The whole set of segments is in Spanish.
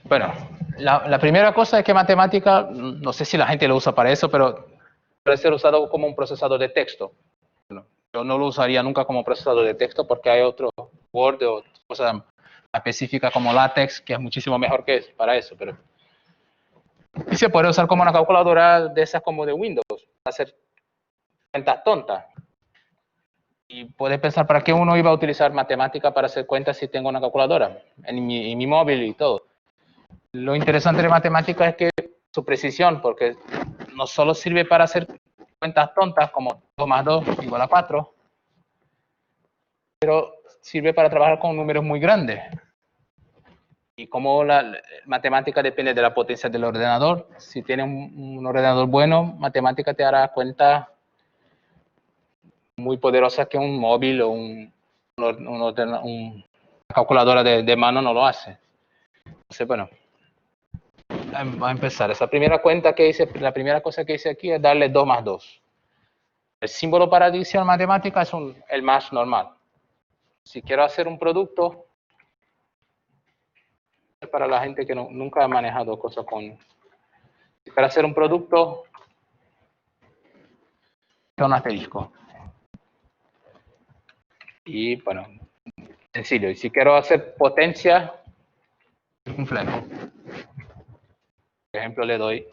Bueno, la primera cosa es que matemática, no sé si la gente lo usa para eso, pero puede ser usado como un procesador de texto. Yo no lo usaría nunca como procesador de texto porque hay otro Word o cosa específica como LaTeX que es muchísimo mejor que es para eso. Pero y se puede usar como una calculadora de esas como de Windows, para hacer cuentas tontas. Y puedes pensar, ¿para qué uno iba a utilizar matemática para hacer cuentas si tengo una calculadora en mi móvil y todo? Lo interesante de matemática es que su precisión, porque no solo sirve para hacer cuentas tontas como 2 más 2 igual a 4, pero sirve para trabajar con números muy grandes. Y como la matemática depende de la potencia del ordenador, si tienes un ordenador bueno, matemática te hará cuentas muy poderosas que un móvil o una calculadora de mano no lo hace. Entonces, bueno, va a empezar. Esa primera cuenta que hice, la primera cosa que hice aquí es darle 2 más 2. El símbolo para adición matemática es el más normal. Si quiero hacer un producto, para la gente que nunca ha manejado cosas con... Para hacer un producto, es un asterisco. Y bueno, sencillo. Y si quiero hacer potencia, un fleco. Por ejemplo, le doy...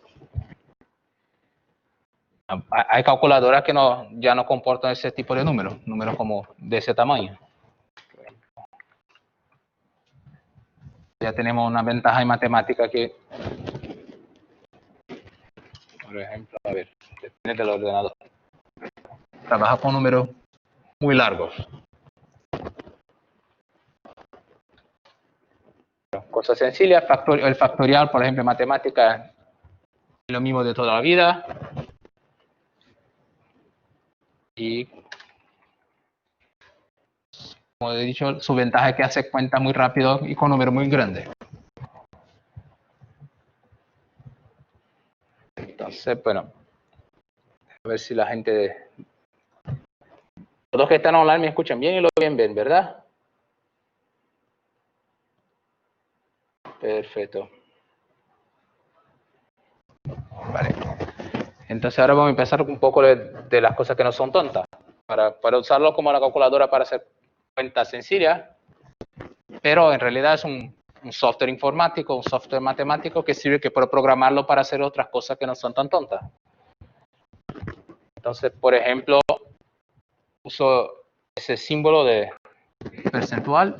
Hay calculadoras que ya no comportan ese tipo de números como de ese tamaño. Ya tenemos una ventaja en matemática que, por ejemplo, a ver, depende del ordenador. Trabaja con números muy largos. Cosas sencillas, el factorial, por ejemplo, en matemática es lo mismo de toda la vida. Y, como he dicho, su ventaja es que hace cuentas muy rápido y con números muy grandes. Entonces, bueno, a ver si la gente... Todos que están online me escuchan bien y lo ven, ¿verdad? Perfecto. Vale. Entonces ahora vamos a empezar un poco de las cosas que no son tontas. Para usarlo como la calculadora para hacer cuentas sencillas, pero en realidad es un software informático, un software matemático que sirve que puedo programarlo para hacer otras cosas que no son tan tontas. Entonces, por ejemplo, uso ese símbolo de percentual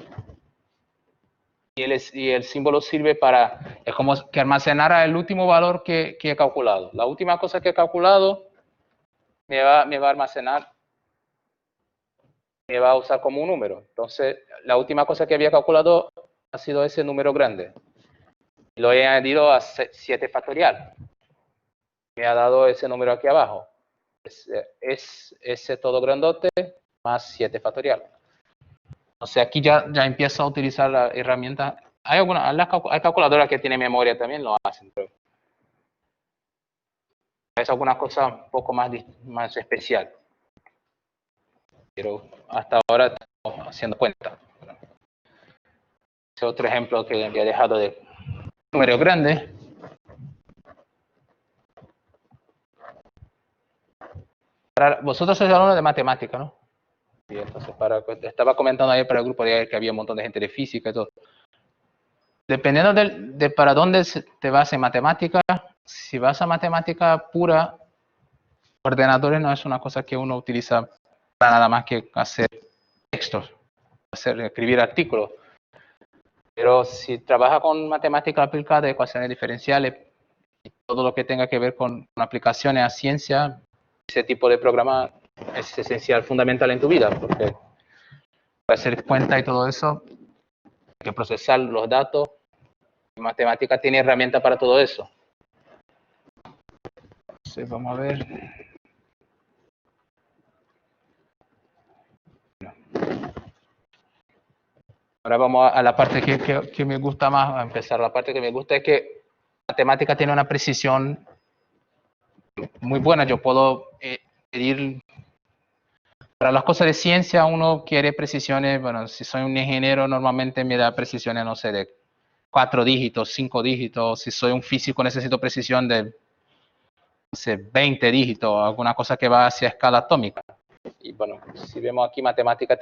y el símbolo sirve para, es como que almacenara el último valor que he calculado. La última cosa que he calculado me va a almacenar, me va a usar como un número. Entonces, la última cosa que había calculado ha sido ese número grande. Lo he añadido a 7 factorial. Me ha dado ese número aquí abajo. Es ese todo grandote más 7 factorial. O sea, aquí ya empiezo a utilizar la herramienta. Hay calculadoras que tienen memoria también, lo hacen, pero es alguna cosa un poco más especial. Pero hasta ahora estamos haciendo cuenta. Ese otro ejemplo que había dejado de número grande. Vosotros sois alumnos de matemática, ¿no? Y entonces, estaba comentando ayer para el grupo de ayer que había un montón de gente de física y todo. Dependiendo de para dónde te vas en matemática, si vas a matemática pura, ordenadores no es una cosa que uno utiliza para nada más que hacer textos, escribir artículos. Pero si trabaja con matemática aplicada, ecuaciones diferenciales, y todo lo que tenga que ver con aplicaciones a ciencia, ese tipo de programa es esencial, fundamental en tu vida, porque para hacer cuenta y todo eso, hay que procesar los datos. Matemática tiene herramientas para todo eso. Entonces, vamos a ver. Ahora vamos a la parte que me gusta más, a empezar. La parte que me gusta es que matemática tiene una precisión muy buena. Yo puedo pedir... Para las cosas de ciencia uno quiere precisiones, bueno, si soy un ingeniero normalmente me da precisiones, no sé, de 4 dígitos, 5 dígitos. Si soy un físico necesito precisión de, no sé, 20 dígitos, alguna cosa que va hacia escala atómica. Y bueno, si vemos aquí, matemática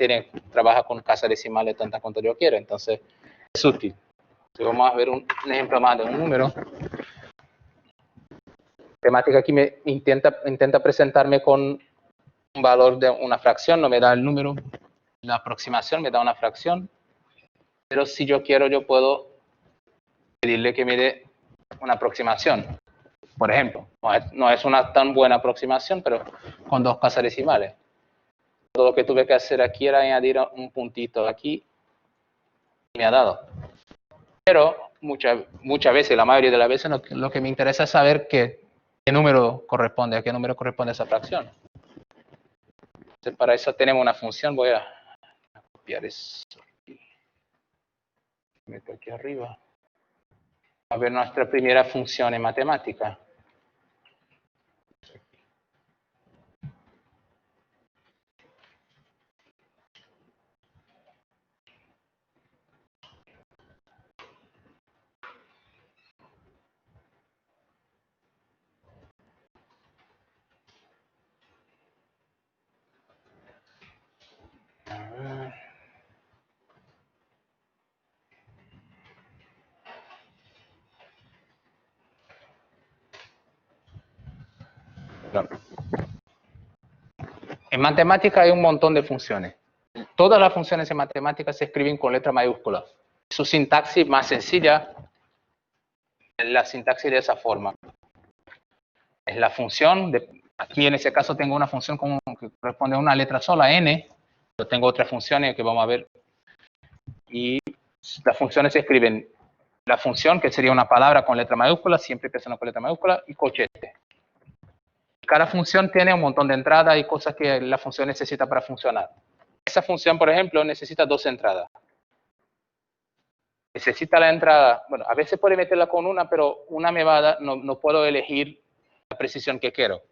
trabaja con casas decimales tantas cuanto yo quiero, entonces es útil. Entonces, vamos a ver un ejemplo más de un número. Matemática aquí me intenta presentarme con un valor de una fracción, no me da el número. La aproximación me da una fracción, pero si yo quiero, yo puedo pedirle que me dé una aproximación. Por ejemplo, no es una tan buena aproximación, pero con 2 casas decimales. Todo lo que tuve que hacer aquí era añadir un puntito aquí y me ha dado. Pero muchas veces, la mayoría de las veces, lo que me interesa es saber qué número corresponde, a qué número corresponde esa fracción. Entonces, para eso tenemos una función. Voy a copiar eso. Meto aquí arriba. A ver nuestra primera función en matemática. A ver. No. En matemática hay un montón de funciones. Todas las funciones en matemática se escriben con letra mayúscula. Su sintaxis más sencilla es la sintaxis de esa forma. Es la función, aquí en ese caso tengo una función que corresponde a una letra sola, n. Yo tengo otras funciones que vamos a ver. Y las funciones se escriben, la función, que sería una palabra con letra mayúscula, siempre empezando con letra mayúscula, y cochete. Cada función tiene un montón de entradas y cosas que la función necesita para funcionar. Esa función, por ejemplo, necesita 2 entradas. Necesita la entrada, bueno, a veces puede meterla con una, pero una me va a dar, no puedo elegir la precisión que quiero.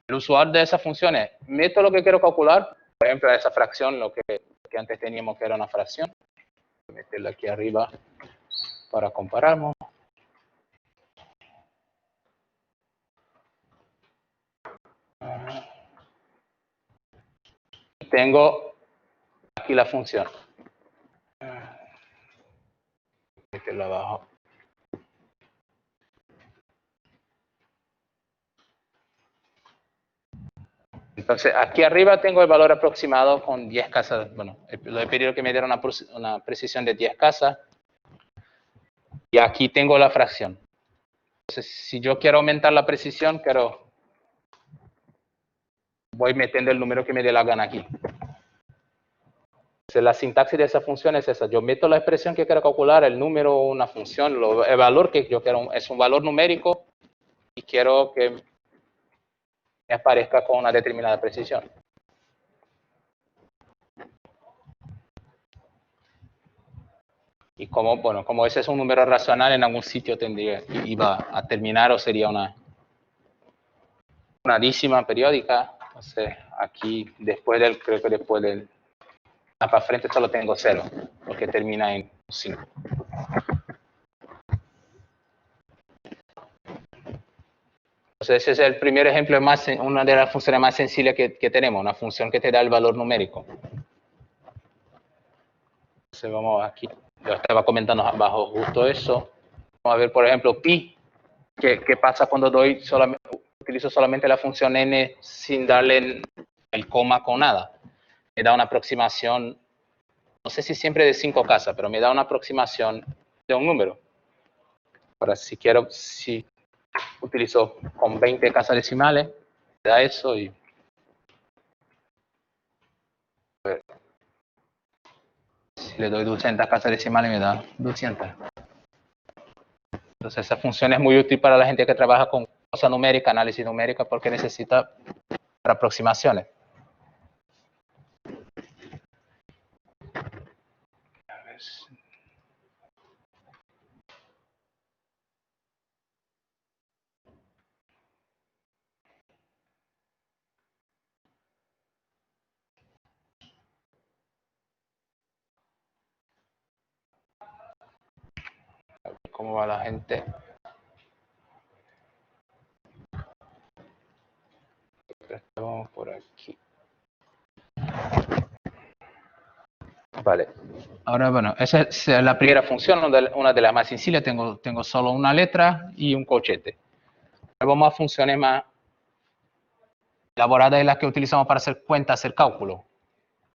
El usuario de esas funciones, meto lo que quiero calcular, por ejemplo, esa fracción, lo que antes teníamos que era una fracción. Voy a meterla aquí arriba para compararnos. Tengo aquí la función. Meterla abajo. Entonces, aquí arriba tengo el valor aproximado con 10 casas. Bueno, lo he pedido que me diera una precisión de 10 casas. Y aquí tengo la fracción. Entonces, si yo quiero aumentar la precisión, voy metiendo el número que me dé la gana aquí. Entonces, la sintaxis de esa función es esa. Yo meto la expresión que quiero calcular, el número, una función, el valor que yo quiero, es un valor numérico y quiero que me aparezca con una determinada precisión. Y como ese es un número racional, en algún sitio iba a terminar o sería una décima periódica. Entonces, aquí, creo que después del para frente solo tengo 0, porque termina en 5. Entonces, ese es el primer ejemplo, una de las funciones más sencillas que tenemos, una función que te da el valor numérico. Entonces, vamos aquí, yo estaba comentando abajo justo eso. Vamos a ver, por ejemplo, pi. ¿Qué pasa cuando utilizo solamente la función n sin darle el coma con nada? Me da una aproximación, no sé si siempre de 5 casas, pero me da una aproximación de un número. Ahora, si utilizo con 20 casas decimales, me da eso y... A ver, si le doy 200 casas decimales, me da 200. Entonces, esa función es muy útil para la gente que trabaja con cosa numérica, análisis numérica, porque necesita para aproximaciones. A ver si... cómo va la gente. Estamos por aquí. Vale. Ahora, bueno, esa es la primera función, una de las más sencillas. Tengo solo una letra y un cochete. Vamos a funciones más elaboradas, de las que utilizamos para hacer cuentas, hacer cálculo.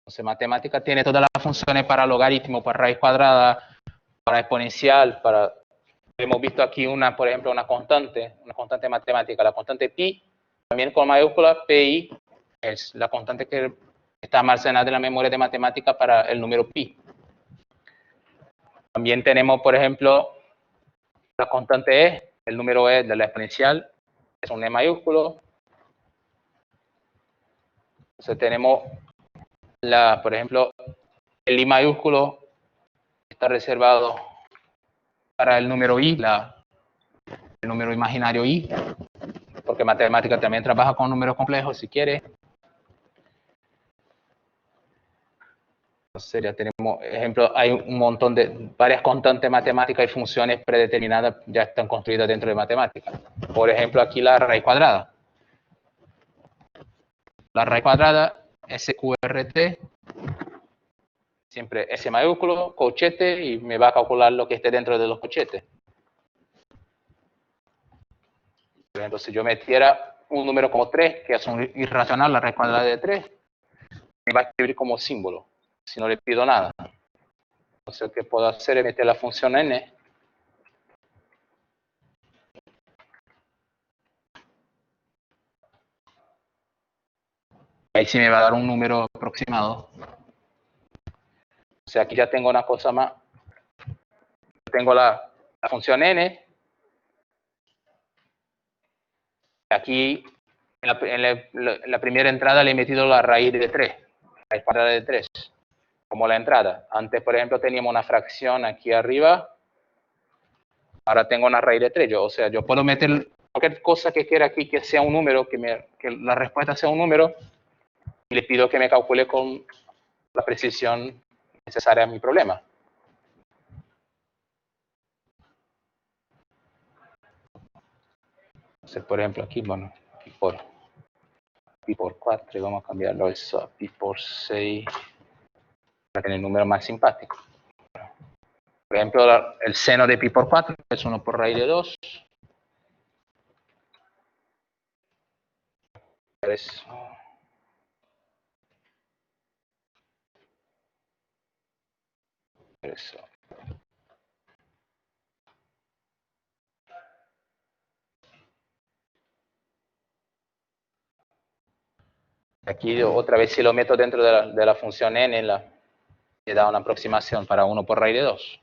Entonces, matemática tiene todas las funciones para logaritmo, para raíz cuadrada, para exponencial, para... Hemos visto aquí por ejemplo, una constante matemática, la constante pi, también con mayúscula, pi, es la constante que está almacenada en la memoria de matemática para el número pi. También tenemos, por ejemplo, la constante e, el número e de la exponencial, es un e mayúsculo. Entonces tenemos, por ejemplo, el i mayúsculo está reservado para el número i, el número imaginario i, porque matemática también trabaja con números complejos si quiere. Entonces ya tenemos, ejemplo, hay un montón de, varias constantes matemáticas y funciones predeterminadas ya están construidas dentro de matemática. Por ejemplo, aquí la raíz cuadrada. La raíz cuadrada, SQRT, siempre S mayúsculo, cochete, y me va a calcular lo que esté dentro de los cochetes. Por ejemplo, si yo metiera un número como 3, que es un irracional, la raíz cuadrada de 3, me va a escribir como símbolo, si no le pido nada. Entonces, lo que puedo hacer es meter la función n. Ahí sí me va a dar un número aproximado. O sea, aquí ya tengo una cosa más. Tengo la función n. Aquí, en la primera entrada le he metido la raíz de 3. Raíz cuadrada de 3. Como la entrada. Antes, por ejemplo, teníamos una fracción aquí arriba. Ahora tengo una raíz de 3. O sea, yo puedo meter cualquier cosa que quiera aquí que sea un número, que la respuesta sea un número, y le pido que me calcule con la precisión necesaria a mi problema. Entonces, por ejemplo, aquí, bueno, pi por 4, y vamos a cambiarlo eso a pi por 6, para tener el número más simpático. Por ejemplo, el seno de pi por 4 es 1 por raíz de 2. Eso. Aquí otra vez si lo meto dentro de la función n, le da una aproximación para 1 por raíz de 2.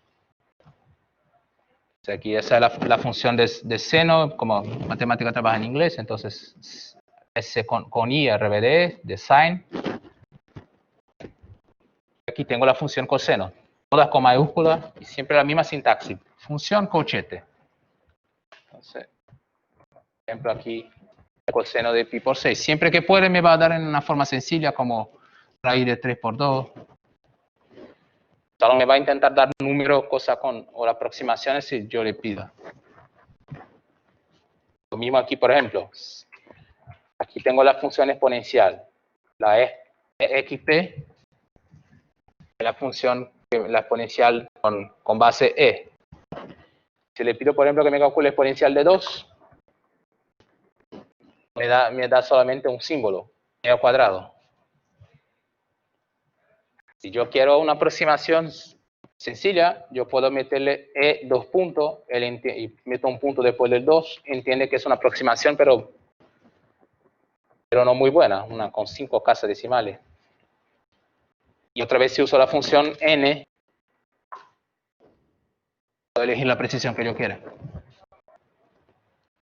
O sea, aquí esa es la función de seno, como matemática trabaja en inglés, entonces S con I, RBD, de sin. Aquí tengo la función coseno, todas con mayúsculas y siempre la misma sintaxis. Función cochete. Entonces, por ejemplo, aquí el coseno de pi por 6. Siempre que puede me va a dar en una forma sencilla como raíz de 3 por 2. Solo me va a intentar dar números, cosas o aproximaciones si yo le pido. Lo mismo aquí, por ejemplo. Aquí tengo la función exponencial. La exp es la función, la exponencial con base e. Si le pido, por ejemplo, que me calcule exponencial de 2, me da solamente un símbolo, e al cuadrado. Si yo quiero una aproximación sencilla, yo puedo meterle e 2 puntos, y meto un punto después del 2, entiende que es una aproximación, pero no muy buena, una con 5 casas decimales. Y otra vez si uso la función n, puedo elegir la precisión que yo quiera.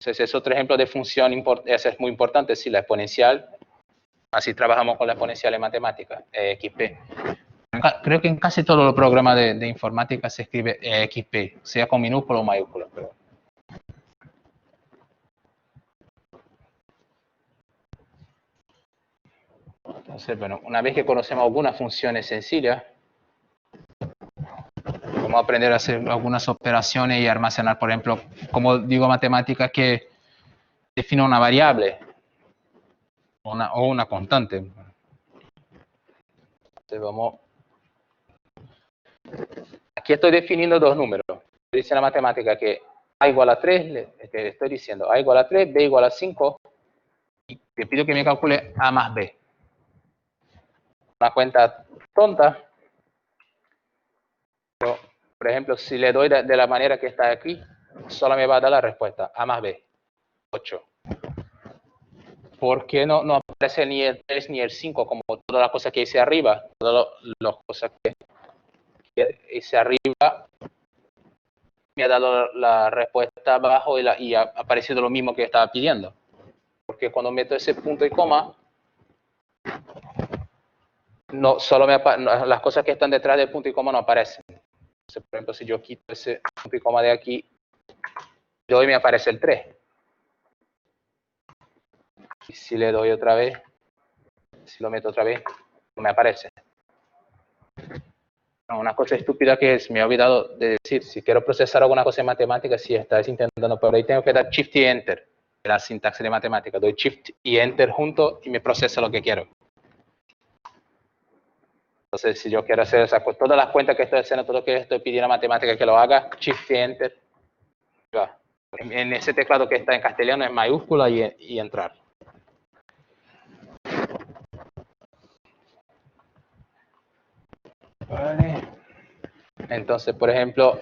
Entonces es otro ejemplo de función, esa es muy importante, sí, la exponencial. Así trabajamos con la exponencial en matemáticas, EXP. Creo que en casi todos los programas de informática se escribe EXP, sea con minúscula o mayúscula. Pero... Entonces, bueno, una vez que conocemos algunas funciones sencillas, Vamos a aprender a hacer algunas operaciones y almacenar, por ejemplo, como digo matemáticas que define una variable o una constante. Entonces vamos. Aquí estoy definiendo dos números. Dice la matemática que A igual a 3, le estoy diciendo A igual a 3, B igual a 5, y te pido que me calcule A más B. Una cuenta tonta, pero, por ejemplo, si le doy de la manera que está aquí, solo me va a dar la respuesta, A más B, 8. ¿Por qué no aparece ni el 3 ni el 5 como todas las cosas que hice arriba? Todas las cosas que hice arriba me ha dado la respuesta abajo y ha aparecido lo mismo que estaba pidiendo. Porque cuando meto ese punto y coma, no, solo las cosas que están detrás del punto y coma no aparecen. Entonces, por ejemplo, si yo quito ese punto y coma de aquí, de hoy me aparece el 3. Y si le doy otra vez, si lo meto otra vez, no me aparece. Una cosa estúpida que es, me he olvidado de decir, si quiero procesar alguna cosa en matemática, si estás intentando, por ahí tengo que dar Shift y Enter, la sintaxis de matemática, doy Shift y Enter juntos y me procesa lo que quiero. Entonces, si yo quiero hacer todas las cuentas que estoy haciendo, todo lo que estoy pidiendo a matemática que lo haga, Shift y Enter, va. En ese teclado que está en castellano es mayúscula y entrar. Vale. Entonces, por ejemplo,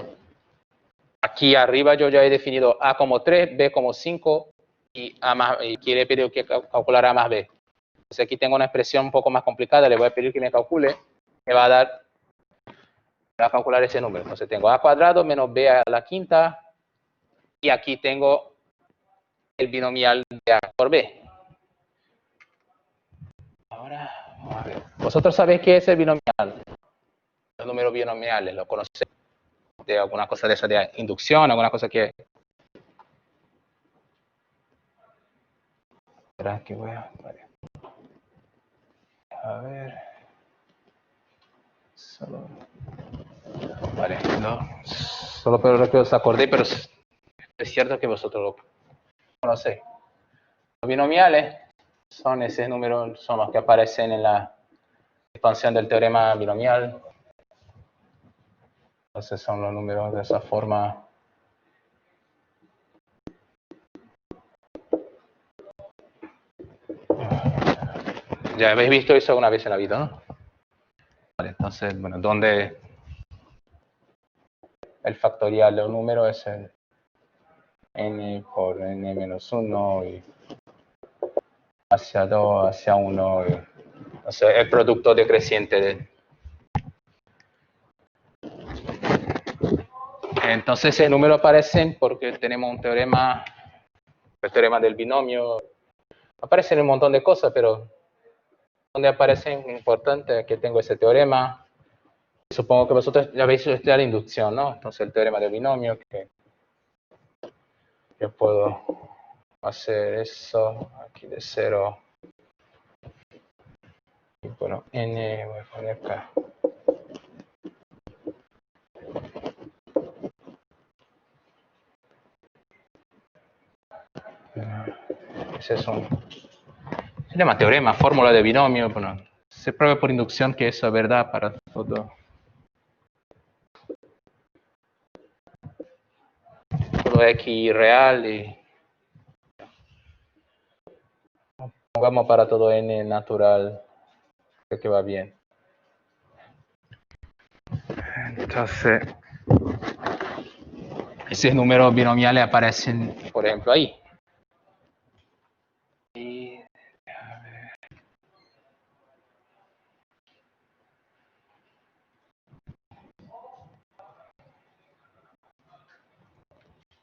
aquí arriba yo ya he definido A como 3, B como 5 y aquí le he pedido que calcular A más B. Entonces aquí tengo una expresión un poco más complicada, le voy a pedir que me calcule, me va a calcular ese número. Entonces tengo A cuadrado menos B a la quinta y aquí tengo el binomial de A por B. Ahora, vamos a ver. ¿Vosotros sabéis qué es el binomial? Los números binomiales, ¿lo conocéis? De alguna cosa de esa de inducción, alguna cosa que... Espera que voy a... A ver... Vale, no. Solo pero que os acordé, pero es cierto que vosotros lo conocéis. Los binomiales son esos números, son los que aparecen en la expansión del teorema binomial. Entonces son los números de esa forma. Ya habéis visto eso alguna vez en la vida, ¿no? Vale, entonces, bueno, donde el factorial de un número es el n por n menos 1 y hacia 2, hacia 1. O sea, el producto decreciente de... Entonces, ese número aparecen porque tenemos un teorema, el teorema del binomio. Aparecen un montón de cosas, pero donde aparecen importante que tengo ese teorema. Supongo que vosotros ya habéis estudiado inducción, ¿no? Entonces, el teorema del binomio, que yo puedo hacer eso aquí de 0. Y bueno, n voy a poner acá. Ese es un... Se llama teorema, fórmula de binomio. Bueno, se prueba por inducción que eso es verdad para todo x real y pongamos para todo n natural que va bien. Entonces, esos números binomiales aparecen, por ejemplo, ahí. Y, a ver.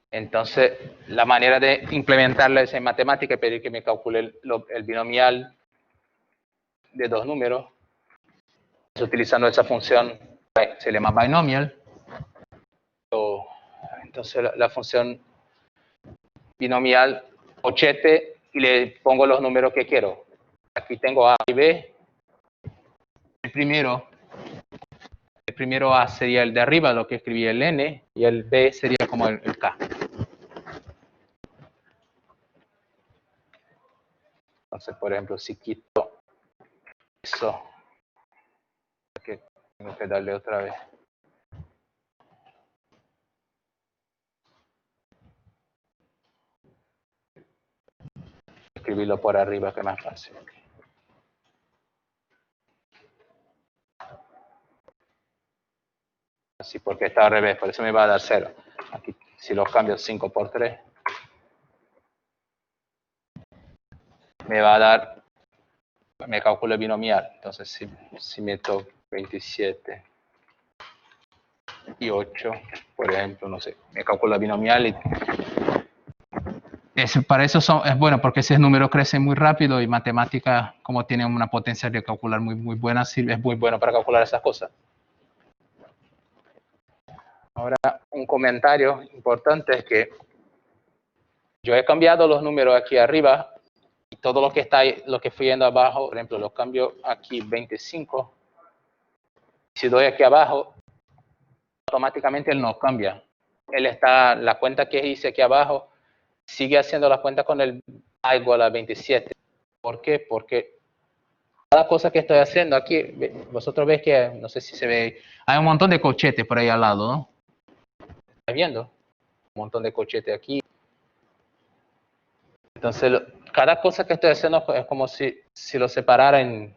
Entonces, la manera de implementarla en matemática es pedir que me calcule el binomial de dos números. Utilizando esa función, se llama binomial. Entonces, la función binomial ochete y le pongo los números que quiero. Aquí tengo A y B. El primero el primero A sería el de arriba, lo que escribí el N, y el B sería como el K. Entonces, por ejemplo, si quito eso, que tengo que darle otra vez. Escribirlo por arriba, que es más fácil. Así, porque está al revés, por eso me va a dar 0. Aquí, si lo cambio 5 por 3, me va a dar, me calculo el binomial. Entonces, si meto 27 y 8, por ejemplo, no sé, me calculo el binomial y para eso es bueno, porque ese número crece muy rápido y matemática, como tiene una potencia de calcular muy buena, es muy bueno para calcular esas cosas. Ahora, un comentario importante es que yo he cambiado los números aquí arriba y todo lo que está ahí, lo que fui yendo abajo, por ejemplo, lo cambio aquí 25. Si doy aquí abajo, automáticamente él no cambia. Él está, la cuenta que hice aquí abajo, sigue haciendo la cuenta con el A igual a 27. ¿Por qué? Porque cada cosa que estoy haciendo aquí, vosotros veis que, no sé si se ve, hay un montón de corchetes por ahí al lado, ¿no? ¿Estás viendo? Un montón de corchetes aquí. Entonces, cada cosa que estoy haciendo es como si lo separara en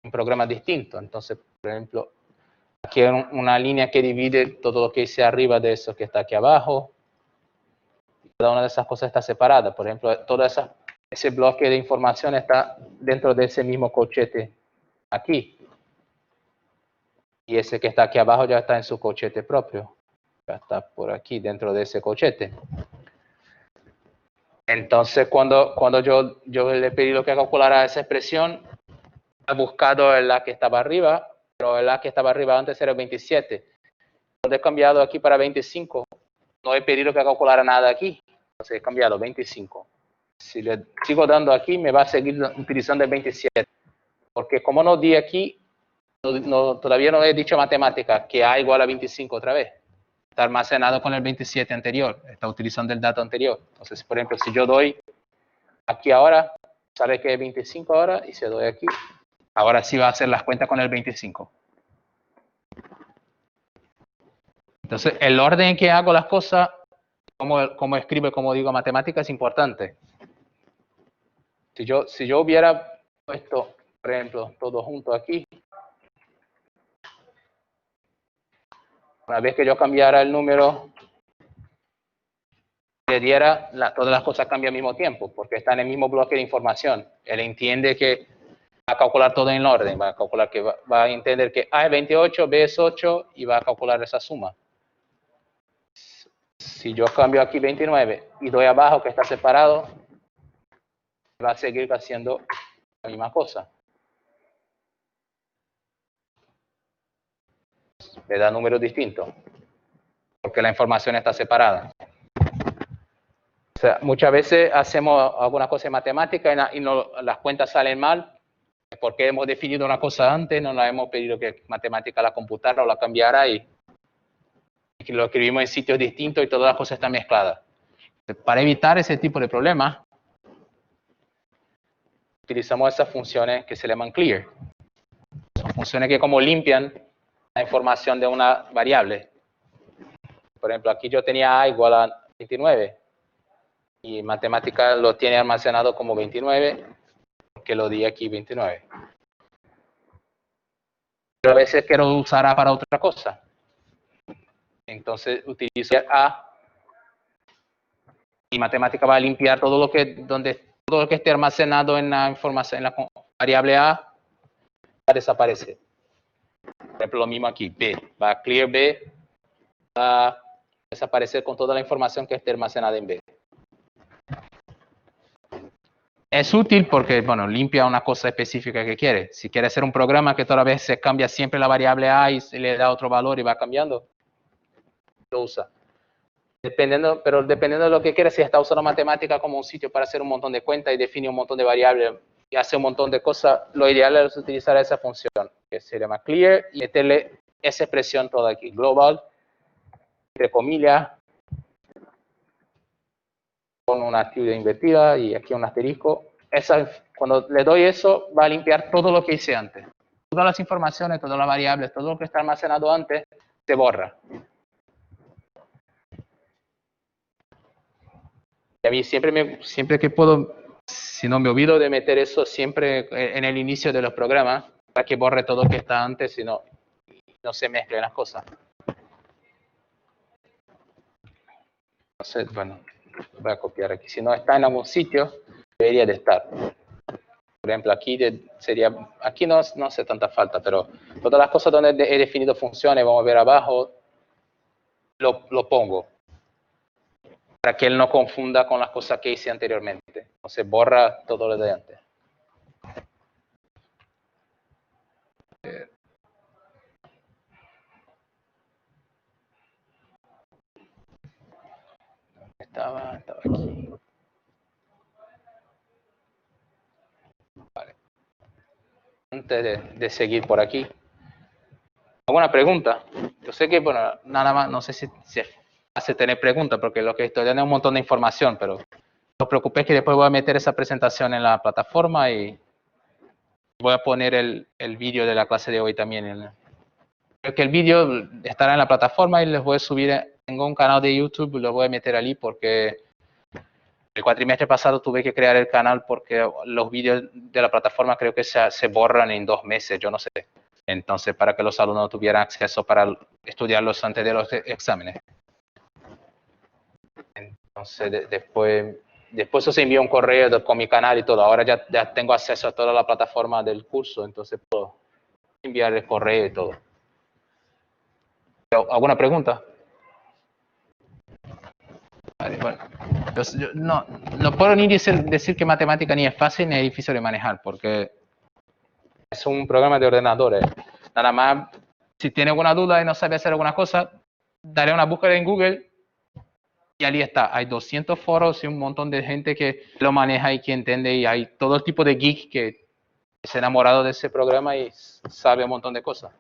programas distintos. Entonces, por ejemplo, aquí hay una línea que divide todo lo que hice arriba de eso que está aquí abajo. Cada una de esas cosas está separada. Por ejemplo, todo ese bloque de información está dentro de ese mismo corchete aquí. Y ese que está aquí abajo ya está en su corchete propio. Ya está por aquí, dentro de ese corchete. Entonces, cuando yo le pedí lo que calculara esa expresión, he buscado el A que estaba arriba, pero el A que estaba arriba antes era 27. Cuando he cambiado aquí para 25, no he pedido que calculara nada aquí. Entonces he cambiado 25. Si le sigo dando aquí, me va a seguir utilizando el 27. Porque como no di aquí, todavía no he dicho matemática, que A igual a 25 otra vez. Está almacenado con el 27 anterior, está utilizando el dato anterior. Entonces, por ejemplo, si yo doy aquí ahora, sale que es 25 ahora, y si doy aquí, ahora sí va a hacer las cuentas con el 25. Entonces, el orden en que hago las cosas, como escribe, como digo, matemática, es importante. Si yo hubiera puesto, por ejemplo, todo junto aquí, una vez que yo cambiara el número, le diera, todas las cosas cambian al mismo tiempo, porque están en el mismo bloque de información. Él entiende que va a calcular todo en orden, va a calcular que va a entender que A es 28, B es 8, y va a calcular esa suma. Si yo cambio aquí 29 y doy abajo que está separado, va a seguir haciendo la misma cosa. Le da números distintos, porque la información está separada. O sea, muchas veces hacemos alguna cosa en matemática y las cuentas salen mal, porque hemos definido una cosa antes, no la hemos pedido que matemática la computara o la cambiara y lo escribimos en sitios distintos y todas las cosas están mezcladas. Para evitar ese tipo de problemas, utilizamos esas funciones que se llaman clear. Son funciones que como limpian la información de una variable. Por ejemplo, aquí yo tenía A igual a 29 y matemática lo tiene almacenado como 29, que lo di aquí 29. Pero a veces quiero usar A para otra cosa. Entonces utilizo A y matemática va a limpiar todo lo que esté almacenado en la información, en la variable A, va a desaparecer. Por ejemplo, lo mismo aquí, B. Va a clear B, va a desaparecer con toda la información que esté almacenada en B. Es útil porque, bueno, limpia una cosa específica que quiere. Si quiere hacer un programa que toda vez se cambia siempre la variable A y se le da otro valor y va cambiando, lo usa. Pero dependiendo de lo que quiera, si está usando matemática como un sitio para hacer un montón de cuentas y define un montón de variables y hace un montón de cosas, lo ideal es utilizar esa función, que se llama clear, y meterle esa expresión toda aquí, global, entre comillas, con una tilde invertida y aquí un asterisco. Cuando le doy eso, va a limpiar todo lo que hice antes. Todas las informaciones, todas las variables, todo lo que está almacenado antes, se borra. Y a mí siempre que puedo, si no me olvido de meter eso siempre en el inicio de los programas, para que borre todo lo que está antes, si no se mezclen las cosas. Entonces, bueno, voy a copiar aquí. Si no está en algún sitio, debería de estar. Por ejemplo, aquí aquí no hace tanta falta, pero todas las cosas donde he definido funciones, vamos a ver abajo, lo pongo. Para que él no confunda con las cosas que hice anteriormente. Entonces borra todo lo de antes. Estaba aquí. Vale. Antes de seguir por aquí, ¿alguna pregunta? Yo sé que, bueno, nada más, no sé si hace tener preguntas, porque lo que estoy dando es un montón de información, pero no os preocupéis que después voy a meter esa presentación en la plataforma y voy a poner el vídeo de la clase de hoy también. Creo que el vídeo estará en la plataforma y les voy a subir, tengo un canal de YouTube, lo voy a meter allí porque el cuatrimestre pasado tuve que crear el canal porque los vídeos de la plataforma creo que se borran en 2 meses, yo no sé. Entonces, para que los alumnos tuvieran acceso para estudiarlos antes de los exámenes. Entonces, después os envío un correo con mi canal y todo. Ahora ya tengo acceso a toda la plataforma del curso, entonces puedo enviar el correo y todo. ¿Alguna pregunta? Vale, bueno. Entonces, yo no puedo ni decir que matemática ni es fácil ni es difícil de manejar, porque es un programa de ordenadores. Nada más, si tiene alguna duda y no sabe hacer alguna cosa, daré una búsqueda en Google y allí está. Hay 200 foros y un montón de gente que lo maneja y que entiende, y hay todo el tipo de geek que es enamorado de ese programa y sabe un montón de cosas.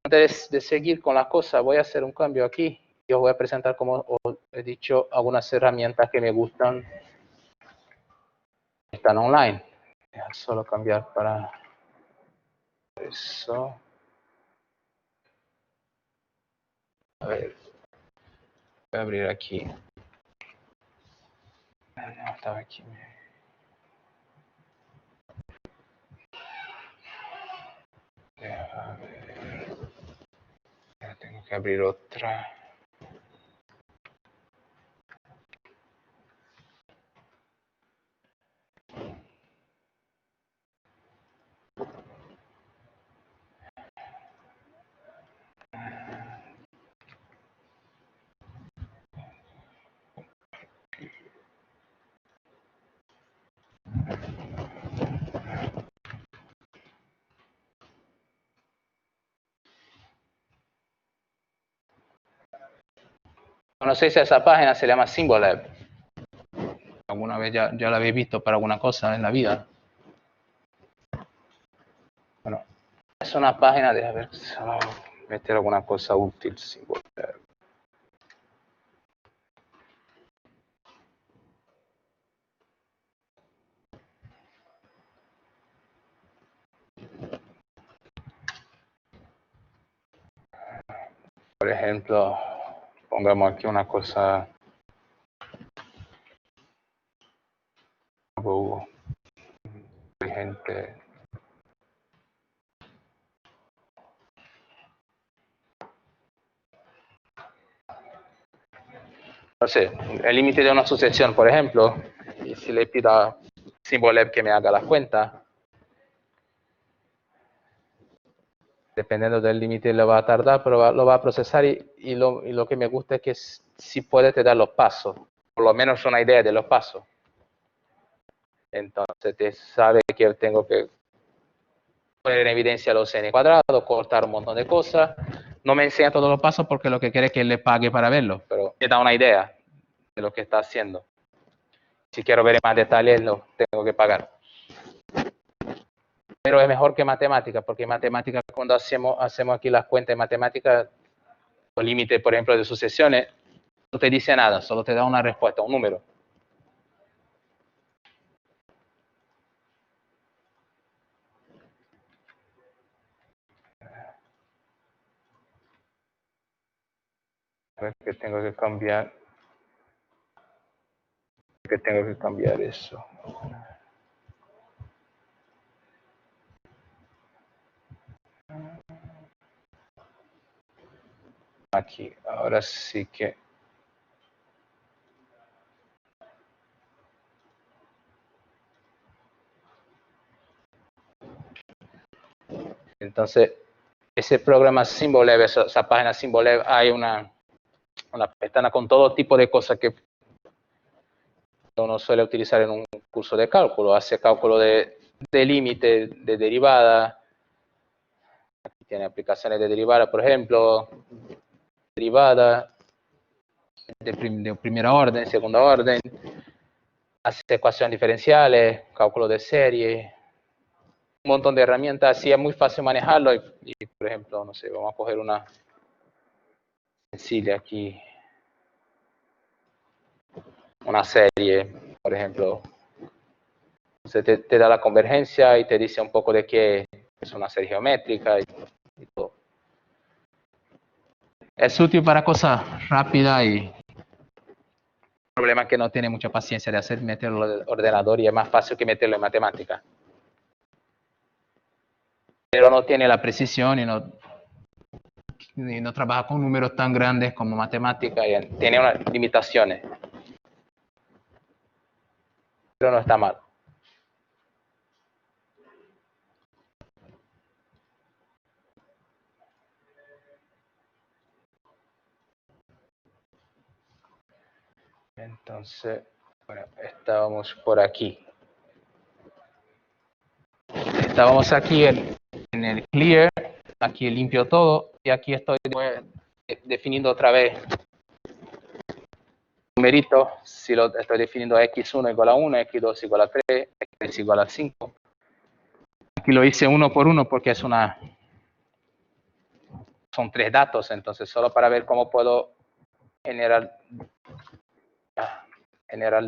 Antes de seguir con las cosas, voy a hacer un cambio aquí. Yo voy a presentar, como os he dicho, algunas herramientas que me gustan. Están online. Voy a solo cambiar para eso. A ver. Voy a abrir aquí. No, estaba aquí. A ver. Ya tengo que abrir otra. ¿Conocéis esa página? Se llama Symbolab. ¿Alguna vez ya la habéis visto para alguna cosa en la vida? Bueno, es una página de, a ver, meter alguna cosa útil. Symbolab. Por ejemplo, pongamos aquí una cosa. Gente. No sé, el límite de una sucesión, por ejemplo, y si le pido a Symbolab que me haga la cuenta, dependiendo del límite lo va a tardar, pero lo va a procesar y lo que me gusta es que si puede te dar los pasos, por lo menos una idea de los pasos. Entonces te sabe que tengo que poner en evidencia los n cuadrados, cortar un montón de cosas. No me enseña todos los pasos porque lo que quiere es que le pague para verlo, pero me da una idea de lo que está haciendo. Si quiero ver en más detalles, lo tengo que pagar. pero es mejor que matemática, porque matemática, cuando hacemos aquí las cuentas de matemática, los límites, por ejemplo, de sucesiones, no te dice nada, solo te da una respuesta, un número. A ver que tengo que cambiar. Que tengo que cambiar eso. Aquí, ahora sí que... Entonces, ese programa Symbolab, esa página Symbolab, hay una pestaña con todo tipo de cosas que uno suele utilizar en un curso de cálculo. Hace cálculo de límite, de derivada. Aquí tiene aplicaciones de derivada, por ejemplo. Derivada de primera orden, segunda orden. Hace ecuaciones diferenciales, cálculo de serie. Un montón de herramientas. Así es muy fácil manejarlo. Y por ejemplo, no sé, vamos a coger una sencilla aquí. Una serie, por ejemplo. Entonces te da la convergencia y te dice un poco de qué es una serie geométrica y todo. Es útil para cosas rápidas y el problema es que no tiene mucha paciencia de hacer meterlo en el ordenador y es más fácil que meterlo en matemática. Pero no tiene la precisión y no trabaja con números tan grandes como matemática y tiene unas limitaciones. Pero no está mal. Entonces, bueno, estábamos por aquí. Estábamos aquí en el clear, aquí limpio todo y aquí estoy definiendo otra vez numerito, si lo estoy definiendo x1 igual a 1, x2 igual a 3, x3 igual a 5. Aquí lo hice uno por uno porque son 3 datos, entonces solo para ver cómo puedo generar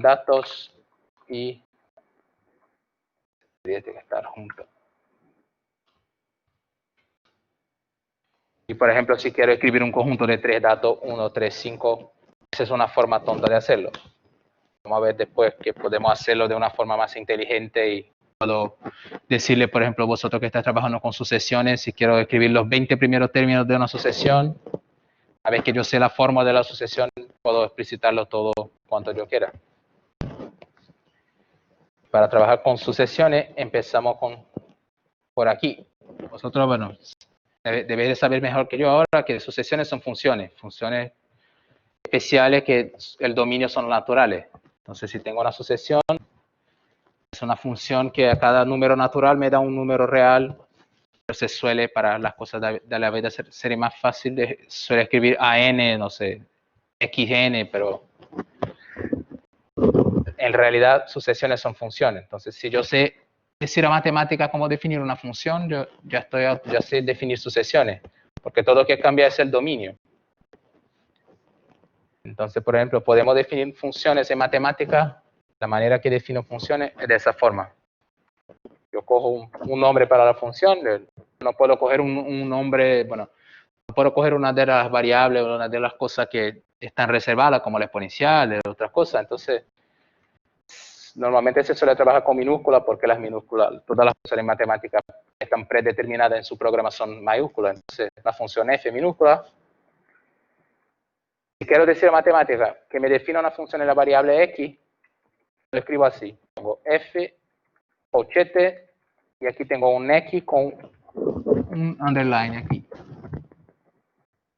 datos y tiene que estar juntos. Y por ejemplo, si quiero escribir un conjunto de 3 datos, 1, 3, 5, esa es una forma tonta de hacerlo. Vamos a ver después que podemos hacerlo de una forma más inteligente y puedo decirle, por ejemplo, vosotros que estáis trabajando con sucesiones, si quiero escribir los 20 primeros términos de una sucesión, a vez que yo sé la forma de la sucesión, puedo explicitarlo todo cuanto yo quiera. Para trabajar con sucesiones, empezamos por aquí. Vosotros, bueno, debéis de saber mejor que yo ahora que sucesiones son funciones especiales que el dominio son naturales. Entonces, si tengo una sucesión, es una función que a cada número natural me da un número real. Pero se suele, para las cosas de la vida, ser más fácil, suele escribir AN, no sé, XN, pero en realidad sucesiones son funciones. Entonces, si yo sé decir a matemática cómo definir una función, yo ya sé definir sucesiones, porque todo lo que cambia es el dominio. Entonces, por ejemplo, podemos definir funciones en matemática. La manera que defino funciones es de esa forma. Yo cojo un nombre para la función, no puedo coger un nombre, bueno, no puedo coger una de las variables o una de las cosas que están reservadas, como la exponencial, otras cosas. Entonces, normalmente se suele trabajar con minúsculas porque las minúsculas, todas las cosas en matemática están predeterminadas en su programación mayúscula. Entonces, la función f minúscula. Si quiero decir en matemática que me defina una función en la variable x, lo escribo así. Pongo f, ochete, y aquí tengo un x con un underline aquí.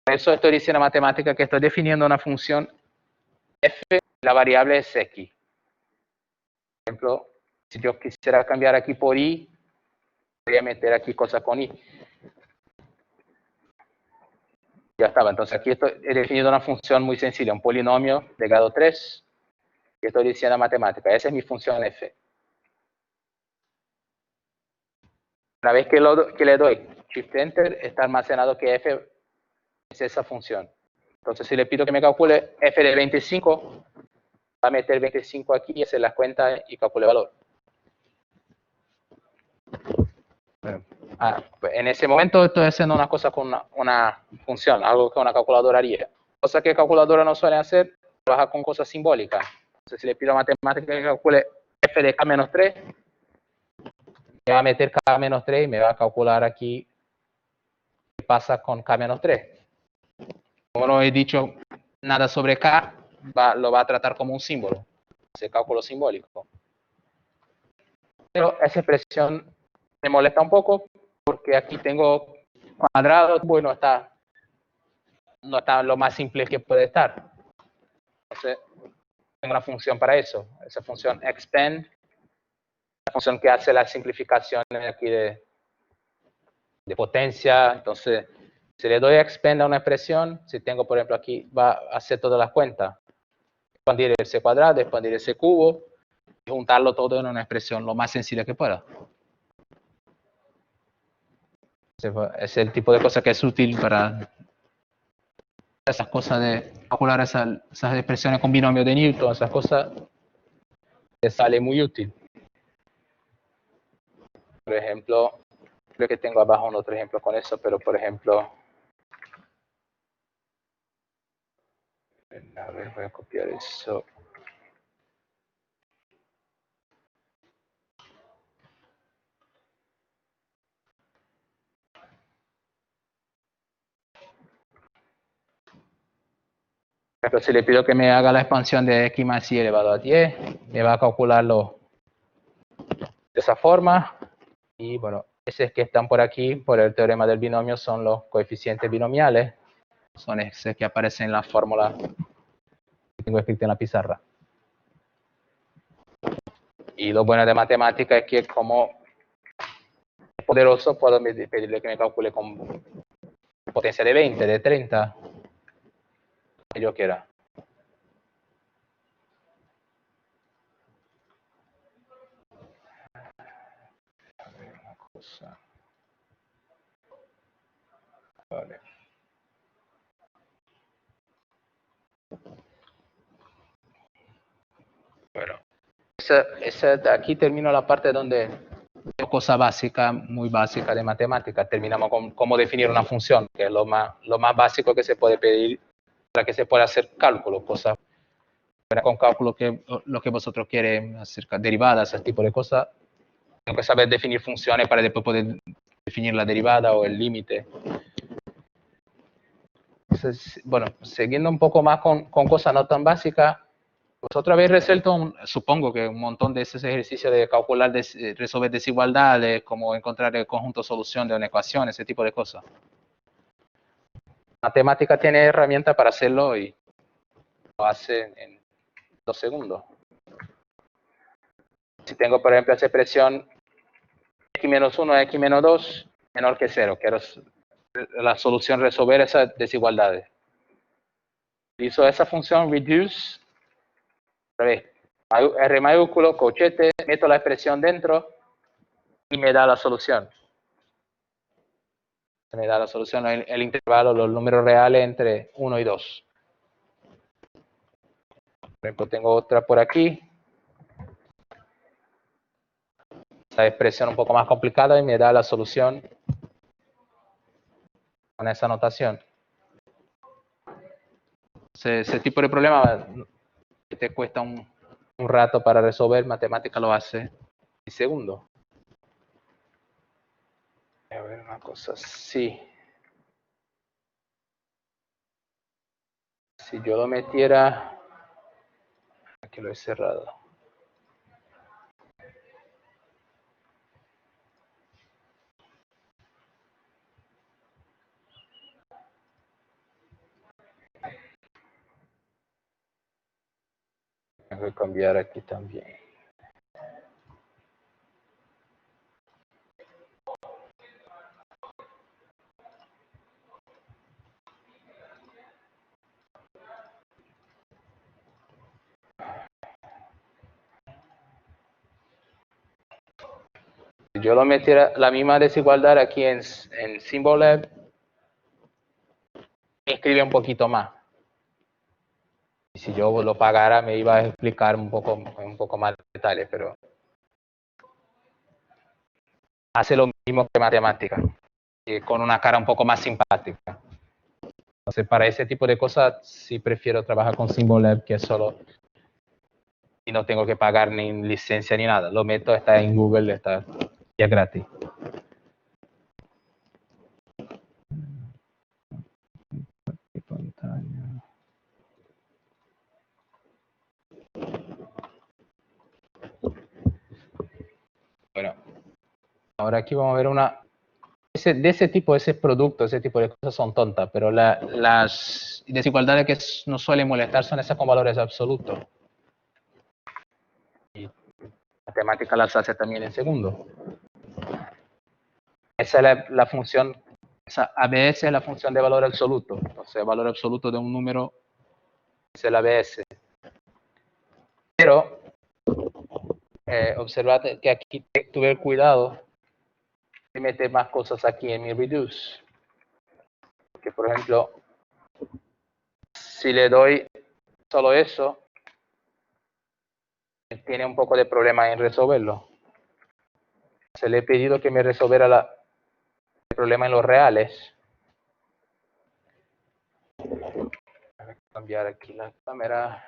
Por eso estoy diciendo en matemática que estoy definiendo una función f, la variable es x. Por ejemplo, si yo quisiera cambiar aquí por y, voy a meter aquí cosas con y. Ya estaba. Entonces aquí he definido una función muy sencilla, un polinomio de grado 3, y estoy diciendo en matemática, esa es mi función f. Una vez que le doy Shift Enter, está almacenado que f es esa función. Entonces, si le pido que me calcule f de 25, va a meter 25 aquí, hacer las cuentas y calcule el valor. Pues en ese momento estoy haciendo una cosa con una función, algo que una calculadora haría. Cosa que calculadora no suele hacer, trabaja con cosas simbólicas. Entonces, si le pido a matemática que calcule f de k-3, me va a meter k-3 y me va a calcular aquí qué pasa con k-3. Como no he dicho nada sobre k, lo va a tratar como un símbolo, ese cálculo simbólico. Pero esa expresión me molesta un poco porque aquí tengo cuadrado, bueno, no está lo más simple que puede estar. Entonces, tengo una función para eso. Esa función expand, la función que hace las simplificaciones aquí de potencia. Entonces, si le doy expand a una expresión, si tengo, por ejemplo, aquí, va a hacer todas las cuentas. Expandir ese cuadrado, expandir ese cubo, y juntarlo todo en una expresión lo más sencilla que pueda. Es el tipo de cosa que es útil para esas cosas de calcular esas expresiones con binomio de Newton, esas cosas, te sale muy útil. Por ejemplo, creo que tengo abajo un otro ejemplo con eso, pero por ejemplo, a ver, voy a copiar eso. Pero si le pido que me haga la expansión de x más y elevado a 10, me va a calcularlo de esa forma. Y bueno, esos que están por aquí, por el teorema del binomio, son los coeficientes binomiales. Son esos que aparecen en la fórmula que tengo escrita en la pizarra. Y lo bueno de matemática es que como es poderoso, puedo pedirle que me calcule con potencia de 20, de 30, que yo quiera. A ver, una cosa. Vale. Bueno, aquí termino la parte donde cosa básica, muy básica de matemática. Terminamos con cómo definir una función, que es lo más básico que se puede pedir para que se pueda hacer cálculo, cosas con cálculo que lo que vosotros quieren acerca derivadas, ese tipo de cosas. Tengo que saber definir funciones para después poder definir la derivada o el límite. Entonces, bueno, siguiendo un poco más con cosas no tan básicas, vosotros habéis resuelto, supongo que un montón de esos ejercicios de calcular, resolver desigualdades, como encontrar el conjunto solución de una ecuación, ese tipo de cosas. Matemática tiene herramientas para hacerlo y lo hace en 2 segundos. Si tengo, por ejemplo, esa expresión x-1, x-2 menor que 0, quiero la solución resolver esas desigualdades. Utilizo esa función reduce, R mayúsculo, cochete, meto la expresión dentro y me da la solución. Me da la solución, el intervalo, los números reales entre 1 y 2. Por ejemplo, tengo otra por aquí. Esa expresión un poco más complicada y me da la solución con esa notación. Ese tipo de problema que te cuesta un rato para resolver, matemática lo hace en segundos. A ver, una cosa así. Si yo lo metiera, aquí lo he cerrado. Voy a cambiar aquí también. Si yo lo metiera la misma desigualdad aquí en Symbolab, me escribe un poquito más. Y si yo lo pagara, me iba a explicar un poco más de detalles, pero hace lo mismo que matemática, con una cara un poco más simpática. Entonces, para ese tipo de cosas, sí prefiero trabajar con Symbolab, que es solo, y no tengo que pagar ni licencia ni nada. Lo meto, está en Google, está ya gratis. Bueno, ahora aquí vamos a ver una... de ese tipo, ese producto, ese tipo de cosas son tontas, pero las desigualdades que nos suelen molestar son esas con valores absolutos. Y matemática las hace también en segundo. Esa es la función, esa ABS es la función de valor absoluto. Entonces, el valor absoluto de un número es el ABS. Pero, observad que aquí tuve el cuidado de meter más cosas aquí en mi reduce. Que, por ejemplo, si le doy solo eso, tiene un poco de problema en resolverlo. Se le he pedido que me resolviera el problema en los reales. Voy a cambiar aquí la cámara.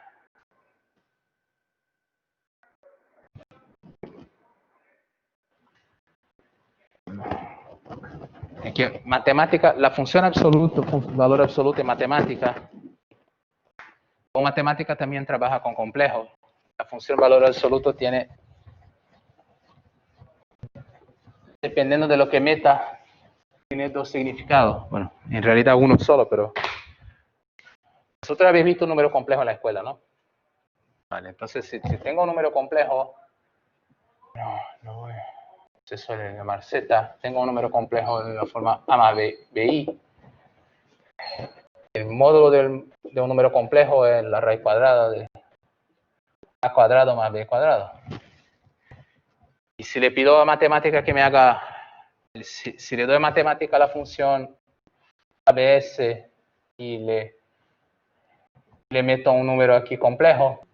Es que matemática, la función absoluta, valor absoluto en matemática, con matemática también trabaja con complejos. La función valor absoluto tiene, dependiendo de lo que meta, tiene dos significados. Bueno, en realidad uno solo, pero vosotros habéis visto un número complejo en la escuela, ¿no? Vale, entonces si tengo un número complejo, se suele llamar Z, tengo un número complejo de la forma A más BI. El módulo de un número complejo es la raíz cuadrada de A cuadrado más B cuadrado. Y si le pido a matemática que me haga, si le doy a matemática la función ABS y le meto un número aquí complejo,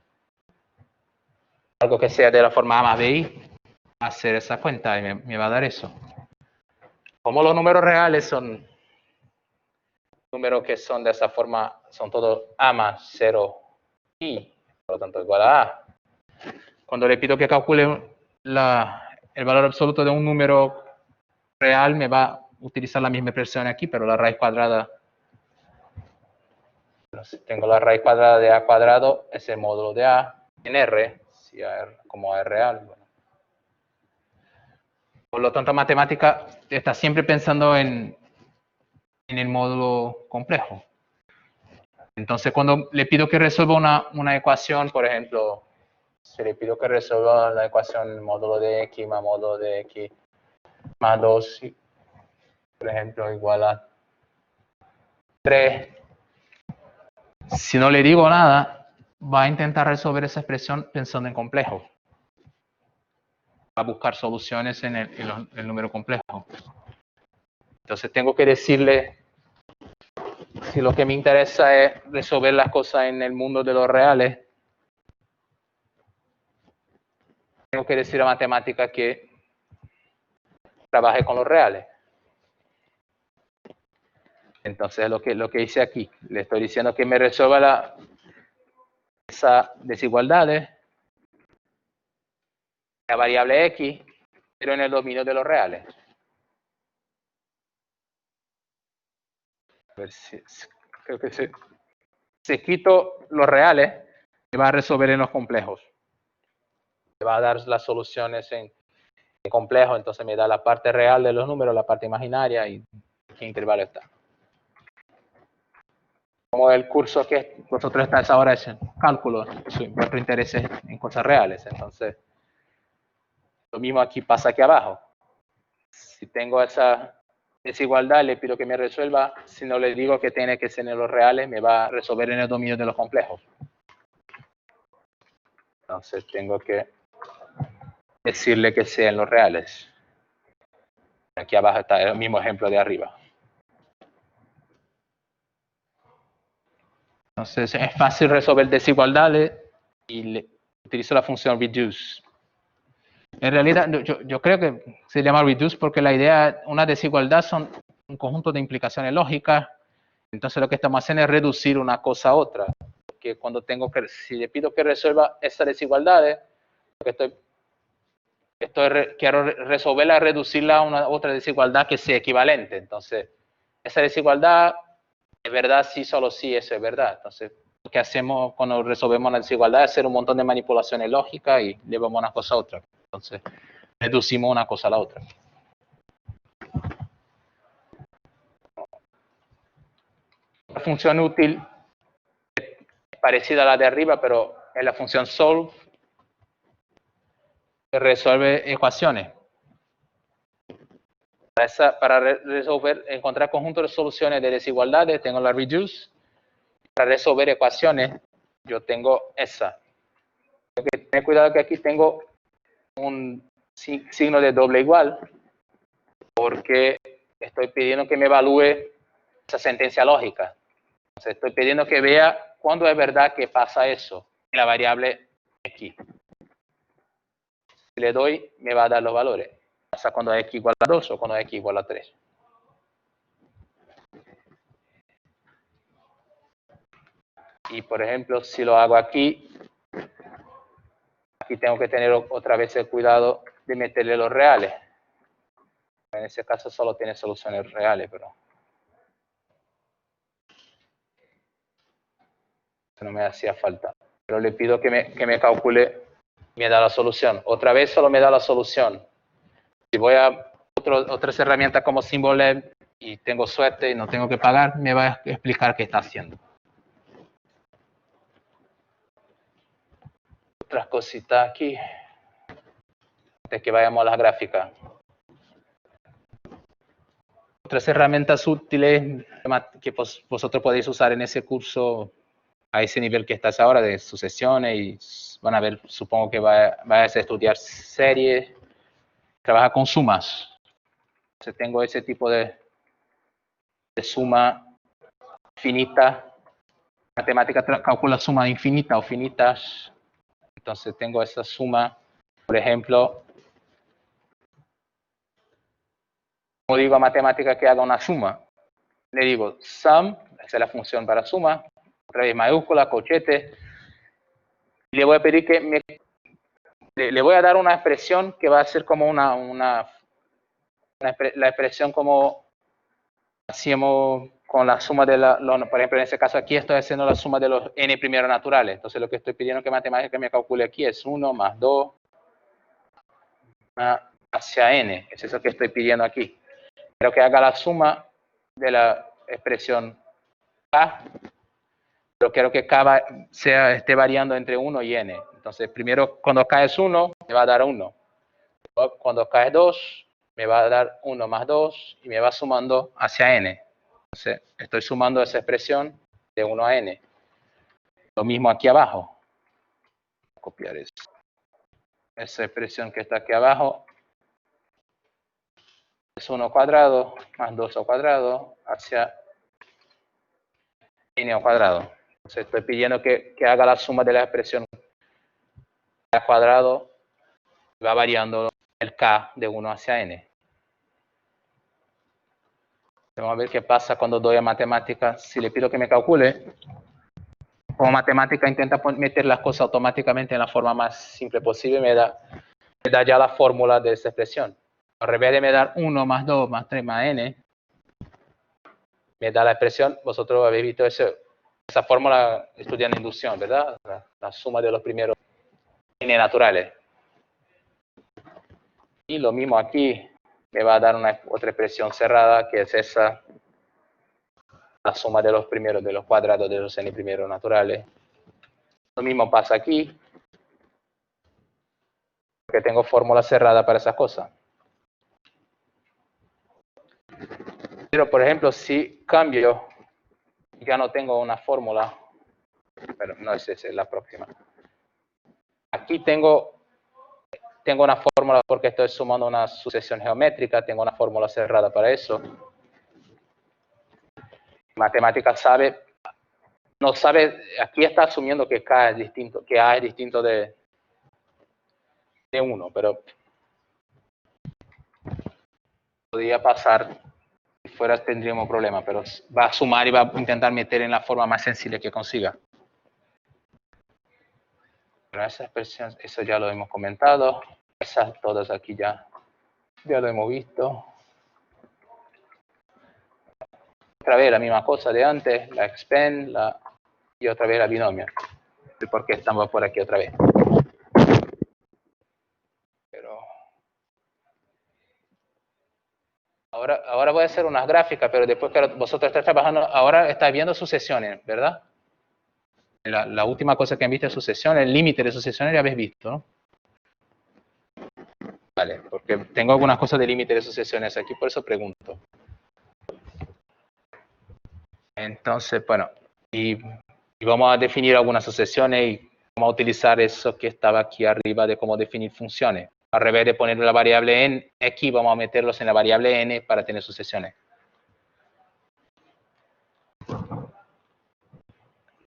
algo que sea de la forma A más BI, va a hacer esa cuenta y me va a dar eso. Como los números reales son números que son de esa forma, son todos A más 0 y, por lo tanto, igual a A. Cuando le pido que calcule el valor absoluto de un número real, me va a utilizar la misma expresión aquí, pero la raíz cuadrada. Tengo la raíz cuadrada de A cuadrado, es el módulo de A en R, si como A es real. Bueno. Por lo tanto, matemática está siempre pensando en el módulo complejo. Entonces, cuando le pido que resuelva una ecuación, por ejemplo, si le pido que resuelva la ecuación módulo de X más módulo de X más 2, por ejemplo, igual a 3, si no le digo nada, va a intentar resolver esa expresión pensando en complejo. Va a buscar soluciones en el número complejo. Entonces tengo que decirle, si lo que me interesa es resolver las cosas en el mundo de los reales, tengo que decir a matemática que trabaje con los reales. Entonces lo que hice aquí, le estoy diciendo que me resuelva esas desigualdades, la variable X, pero en el dominio de los reales. A ver si creo que si quito los reales, me va a resolver en los complejos. Me va a dar las soluciones en complejo, entonces me da la parte real de los números, la parte imaginaria y qué intervalo está. Como el curso que vosotros estáis ahora es en cálculo, vuestro interés es en cosas reales, entonces lo mismo aquí pasa aquí abajo. Si tengo esa desigualdad, le pido que me resuelva, si no le digo que tiene que ser en los reales, me va a resolver en el dominio de los complejos. Entonces tengo que decirle que sea en los reales. Aquí abajo está el mismo ejemplo de arriba. Entonces es fácil resolver desigualdades y utilizo la función reduce. En realidad yo creo que se llama reduce porque la idea, una desigualdad son un conjunto de implicaciones lógicas. Entonces lo que estamos haciendo es reducir una cosa a otra. Porque cuando si le pido que resuelva esas desigualdades, quiero resolverla, reducirla a una otra desigualdad que sea equivalente. Entonces, esa desigualdad es verdad sí, solo sí, eso es verdad. Entonces, lo que hacemos cuando resolvemos la desigualdad es hacer un montón de manipulaciones lógicas y llevamos una cosa a otra. Entonces, reducimos una cosa a la otra. La función útil es parecida a la de arriba, pero es la función solve, que resuelve ecuaciones. Para resolver, encontrar conjuntos de soluciones de desigualdades, tengo la reduce. Para resolver ecuaciones, yo tengo esa. Tengo que tener cuidado que aquí tengo un signo de doble igual, porque estoy pidiendo que me evalúe esa sentencia lógica. Entonces, estoy pidiendo que vea cuándo es verdad que pasa eso en la variable x. Si le doy, me va a dar los valores. Pasa cuando x igual a 2 o cuando x igual a 3. Y, por ejemplo, si lo hago aquí tengo que tener otra vez el cuidado de meterle los reales. En ese caso solo tiene soluciones reales, pero no me hacía falta. Pero le pido que me calcule y me da la solución. Otra vez solo me da la solución. Si voy a otras herramientas como Symbolab y tengo suerte y no tengo que pagar, me va a explicar qué está haciendo. Otras cositas aquí. Antes que vayamos a las gráficas. Otras herramientas útiles que vosotros podéis usar en ese curso a ese nivel que estás ahora de sucesiones y van a ver, supongo que vayas a estudiar series, trabaja con sumas. Entonces tengo ese tipo de suma finita. Matemática calcula suma infinita o finitas. Entonces tengo esa suma, por ejemplo, como digo a matemática que haga una suma, le digo sum, esa es la función para suma, otra vez mayúscula, corchete, y le voy a pedir que le voy a dar una expresión que va a ser como la expresión como hacíamos con la suma de por ejemplo, en este caso aquí estoy haciendo la suma de los n primeros naturales. Entonces lo que estoy pidiendo que matemática me calcule aquí es 1 más 2 hacia n. Es eso que estoy pidiendo aquí. Quiero que haga la suma de la expresión k, pero quiero que k esté variando entre 1 y n. Entonces primero cuando k es 1 me va a dar 1. Cuando k es 2 me va a dar 1 más 2 y me va sumando hacia n. Entonces, estoy sumando esa expresión de 1 a n. Lo mismo aquí abajo. Voy a copiar eso. Esa expresión que está aquí abajo es 1 cuadrado más 2 al cuadrado hacia n al cuadrado. Entonces, estoy pidiendo que haga la suma de la expresión al cuadrado. Va variando el k de 1 hacia n. Vamos a ver qué pasa cuando doy a matemática. Si le pido que me calcule, como matemática intenta meter las cosas automáticamente en la forma más simple posible, me da ya la fórmula de esa expresión. Al revés de me dar 1 más 2 más 3 más n, me da la expresión, vosotros habéis visto esa fórmula estudiando inducción, ¿verdad? La suma de los primeros n naturales. Y lo mismo aquí, me va a dar otra expresión cerrada, que es esa, la suma de los primeros, de los cuadrados de los n primeros naturales. Lo mismo pasa aquí, porque tengo fórmula cerrada para esas cosas. Pero, por ejemplo, si cambio, ya no tengo una fórmula, pero no es esa, es la próxima. Aquí tengo tengo una fórmula porque estoy sumando una sucesión geométrica, tengo una fórmula cerrada para eso. Matemática sabe, no sabe, aquí está asumiendo que K es distinto, que A es distinto de 1, pero podría pasar, si fuera tendríamos problema, pero va a sumar y va a intentar meter en la forma más sencilla que consiga. Pero esa expresión, eso ya lo hemos comentado, esas todas aquí ya lo hemos visto. Otra vez la misma cosa de antes, la expand, y otra vez la binomio. No sé por qué estamos por aquí otra vez. Pero ahora voy a hacer unas gráficas, pero después que vosotros estáis trabajando, ahora estáis viendo sucesiones, ¿verdad? La última cosa que han visto es sucesiones, el límite de sucesiones ya habéis visto, ¿no? Vale, porque tengo algunas cosas de límite de sucesiones aquí, por eso pregunto. Entonces, bueno, y vamos a definir algunas sucesiones y vamos a utilizar eso que estaba aquí arriba de cómo definir funciones. Al revés de poner la variable n, aquí vamos a meterlos en la variable n para tener sucesiones.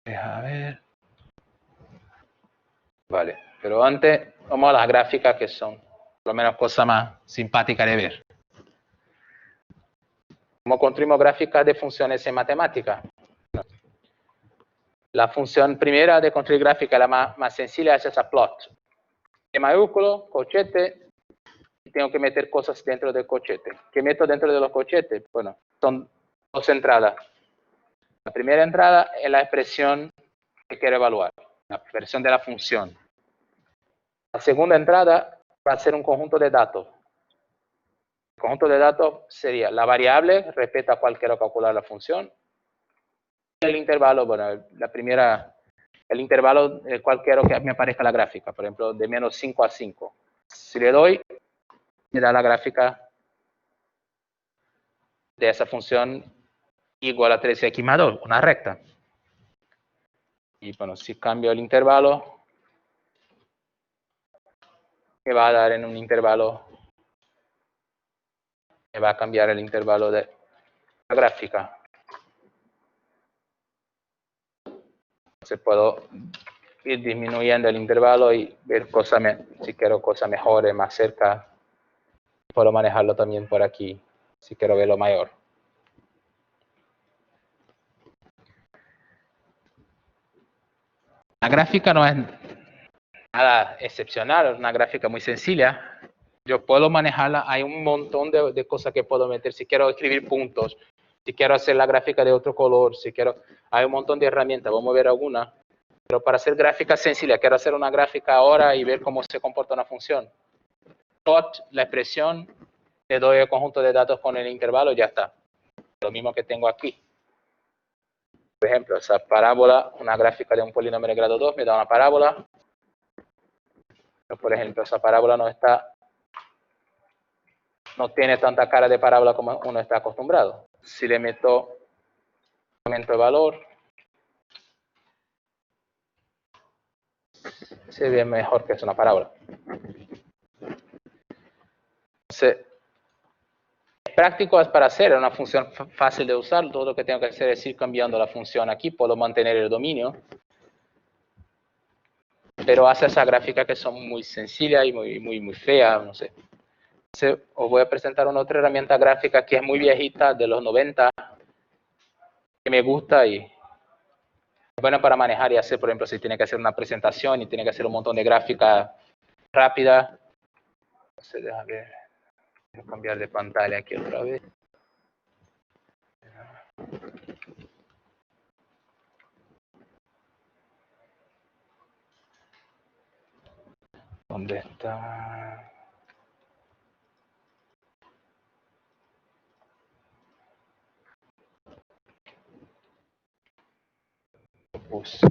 A ver. Vale, pero antes vamos a las gráficas que son por lo menos cosa más simpática de ver. ¿Cómo construimos gráficas de funciones en matemática? La función primera de construir gráfica, la más sencilla, es esa plot. E mayúsculo, cochete, y tengo que meter cosas dentro del cochete. ¿Qué meto dentro de los cochetes? Bueno, son dos entradas. La primera entrada es la expresión que quiero evaluar, la expresión de la función. La segunda entrada va a ser un conjunto de datos. El conjunto de datos sería la variable respecto a la cual quiero calcular la función. El intervalo, bueno, el intervalo en el cual quiero que me aparezca la gráfica, por ejemplo, de menos 5 a 5. Si le doy, me da la gráfica de esa función igual a 3x más 2, una recta. Y bueno, si cambio el intervalo, me va a dar en un intervalo, me va a cambiar el intervalo de la gráfica. Entonces puedo ir disminuyendo el intervalo y ver si quiero cosas mejores, más cerca. Puedo manejarlo también por aquí, si quiero verlo mayor. La gráfica no es nada excepcional, es una gráfica muy sencilla. Yo puedo manejarla, hay un montón de cosas que puedo meter. Si quiero escribir puntos, si quiero hacer la gráfica de otro color, hay un montón de herramientas, vamos a ver alguna. Pero para hacer gráfica sencilla, quiero hacer una gráfica ahora y ver cómo se comporta una función. Plot, la expresión, le doy el conjunto de datos con el intervalo, ya está. Lo mismo que tengo aquí. Por ejemplo, esa parábola, una gráfica de un polinomio de grado 2 me da una parábola. Pero, por ejemplo, esa parábola no tiene tanta cara de parábola como uno está acostumbrado. Si le meto aumento de valor, se ve mejor que es una parábola. Entonces, práctico es para hacer, es una función fácil de usar. Todo lo que tengo que hacer es ir cambiando la función aquí, puedo mantener el dominio. Pero hace esa gráfica que son muy sencillas y muy feas, no sé. Entonces, os voy a presentar una otra herramienta gráfica que es muy viejita, de los 90, que me gusta y es buena para manejar y hacer, por ejemplo, si tiene que hacer una presentación y tiene que hacer un montón de gráfica rápida. Entonces, déjame ver. Voy a cambiar de pantalla aquí otra vez. ¿Dónde está? Lo puse.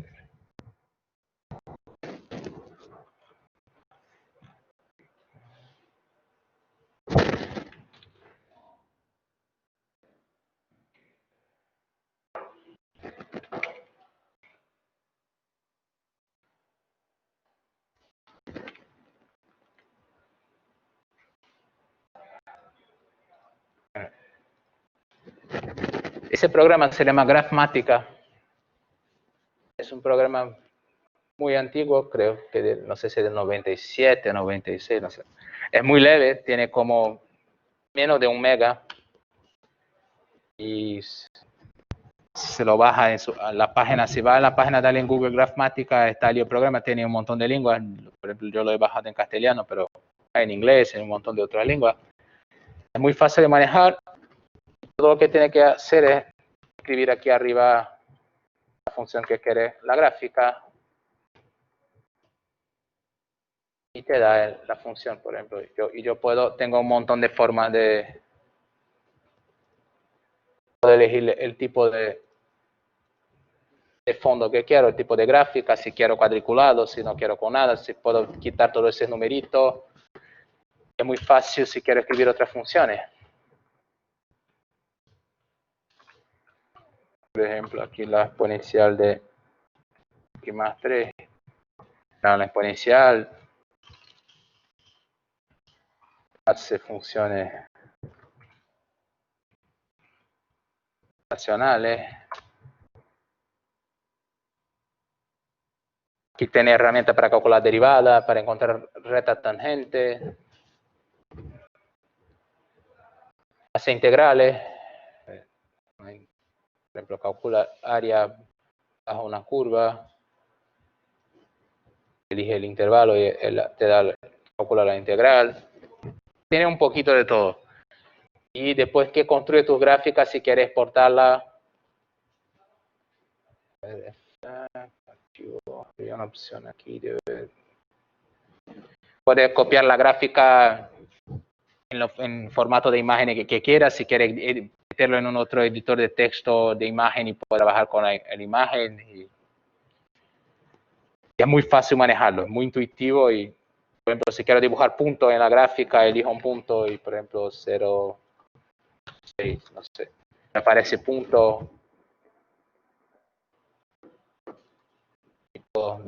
Ese programa se llama Graphmatica. Es un programa muy antiguo, creo que no sé si del 97, 96, no sé. Es muy leve, tiene como menos de 1 mega y se lo baja a la página. Si va a la página de en Google Graphmatica, está el programa, tiene un montón de lenguas. Por ejemplo, yo lo he bajado en castellano, pero en inglés, en un montón de otras lenguas. Es muy fácil de manejar. Todo lo que tiene que hacer es escribir aquí arriba la función que quiere la gráfica y te da la función, por ejemplo. Tengo un montón de formas de elegir el tipo de fondo que quiero, el tipo de gráfica, si quiero cuadriculado, si no quiero con nada, si puedo quitar todos esos numeritos. Es muy fácil si quiero escribir otras funciones. Por ejemplo, aquí la exponencial de x más 3. La exponencial hace funciones racionales. Aquí tiene herramientas para calcular derivadas, para encontrar rectas tangentes. Hace integrales. Por ejemplo, calcula área bajo una curva. Elige el intervalo y calcula la integral. Tiene un poquito de todo. Y después que construye tus gráficas, si quieres exportarla, hay una opción aquí de puedes copiar la gráfica en formato de imágenes que quieras. Si quieres meterlo en un otro editor de texto de imagen y poder trabajar con la imagen. Y es muy fácil manejarlo, es muy intuitivo. Y, por ejemplo, si quiero dibujar puntos en la gráfica, elijo un punto y, por ejemplo, 0, 6, no sé, me aparece punto. Y puedo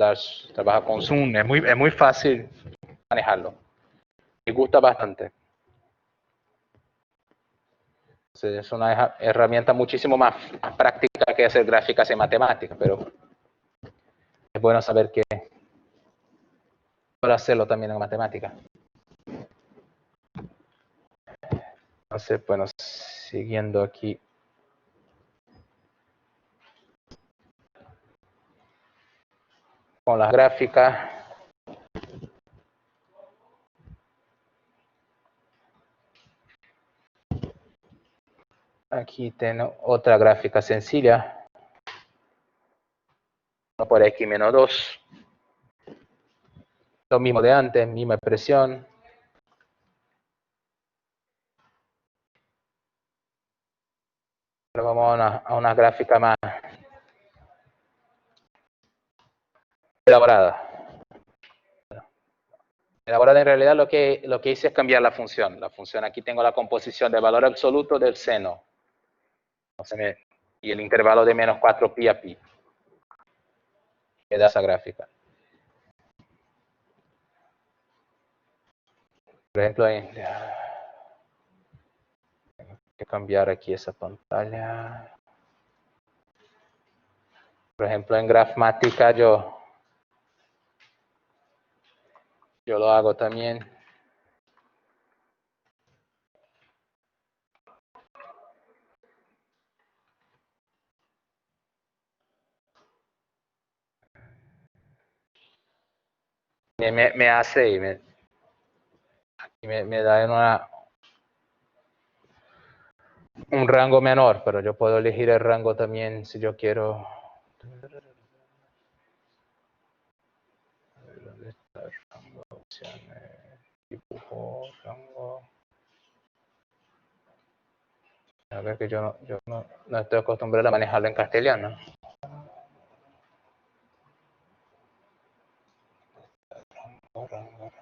trabajar con zoom, es muy fácil manejarlo. Me gusta bastante. Es una herramienta muchísimo más práctica que hacer gráficas en matemáticas, pero es bueno saber que puedo hacerlo también en matemáticas. Entonces, bueno, siguiendo aquí. Con las gráficas. Aquí tengo otra gráfica sencilla. 1 por x menos 2. Lo mismo de antes, misma expresión. Pero vamos a una gráfica más elaborada. Elaborada en realidad lo que hice es cambiar la función. La función aquí tengo la composición del valor absoluto del seno. Y el intervalo de menos 4 pi a pi. Que da esa gráfica. Por ejemplo, tengo que cambiar aquí esa pantalla. Por ejemplo, en Graphmatica yo lo hago también. Me hace y me da un rango menor, pero yo puedo elegir el rango también si yo quiero. ¿Dónde está el rango? Opciones, dibujo, rango. A ver que yo no estoy acostumbrado a manejarlo en castellano. Rango.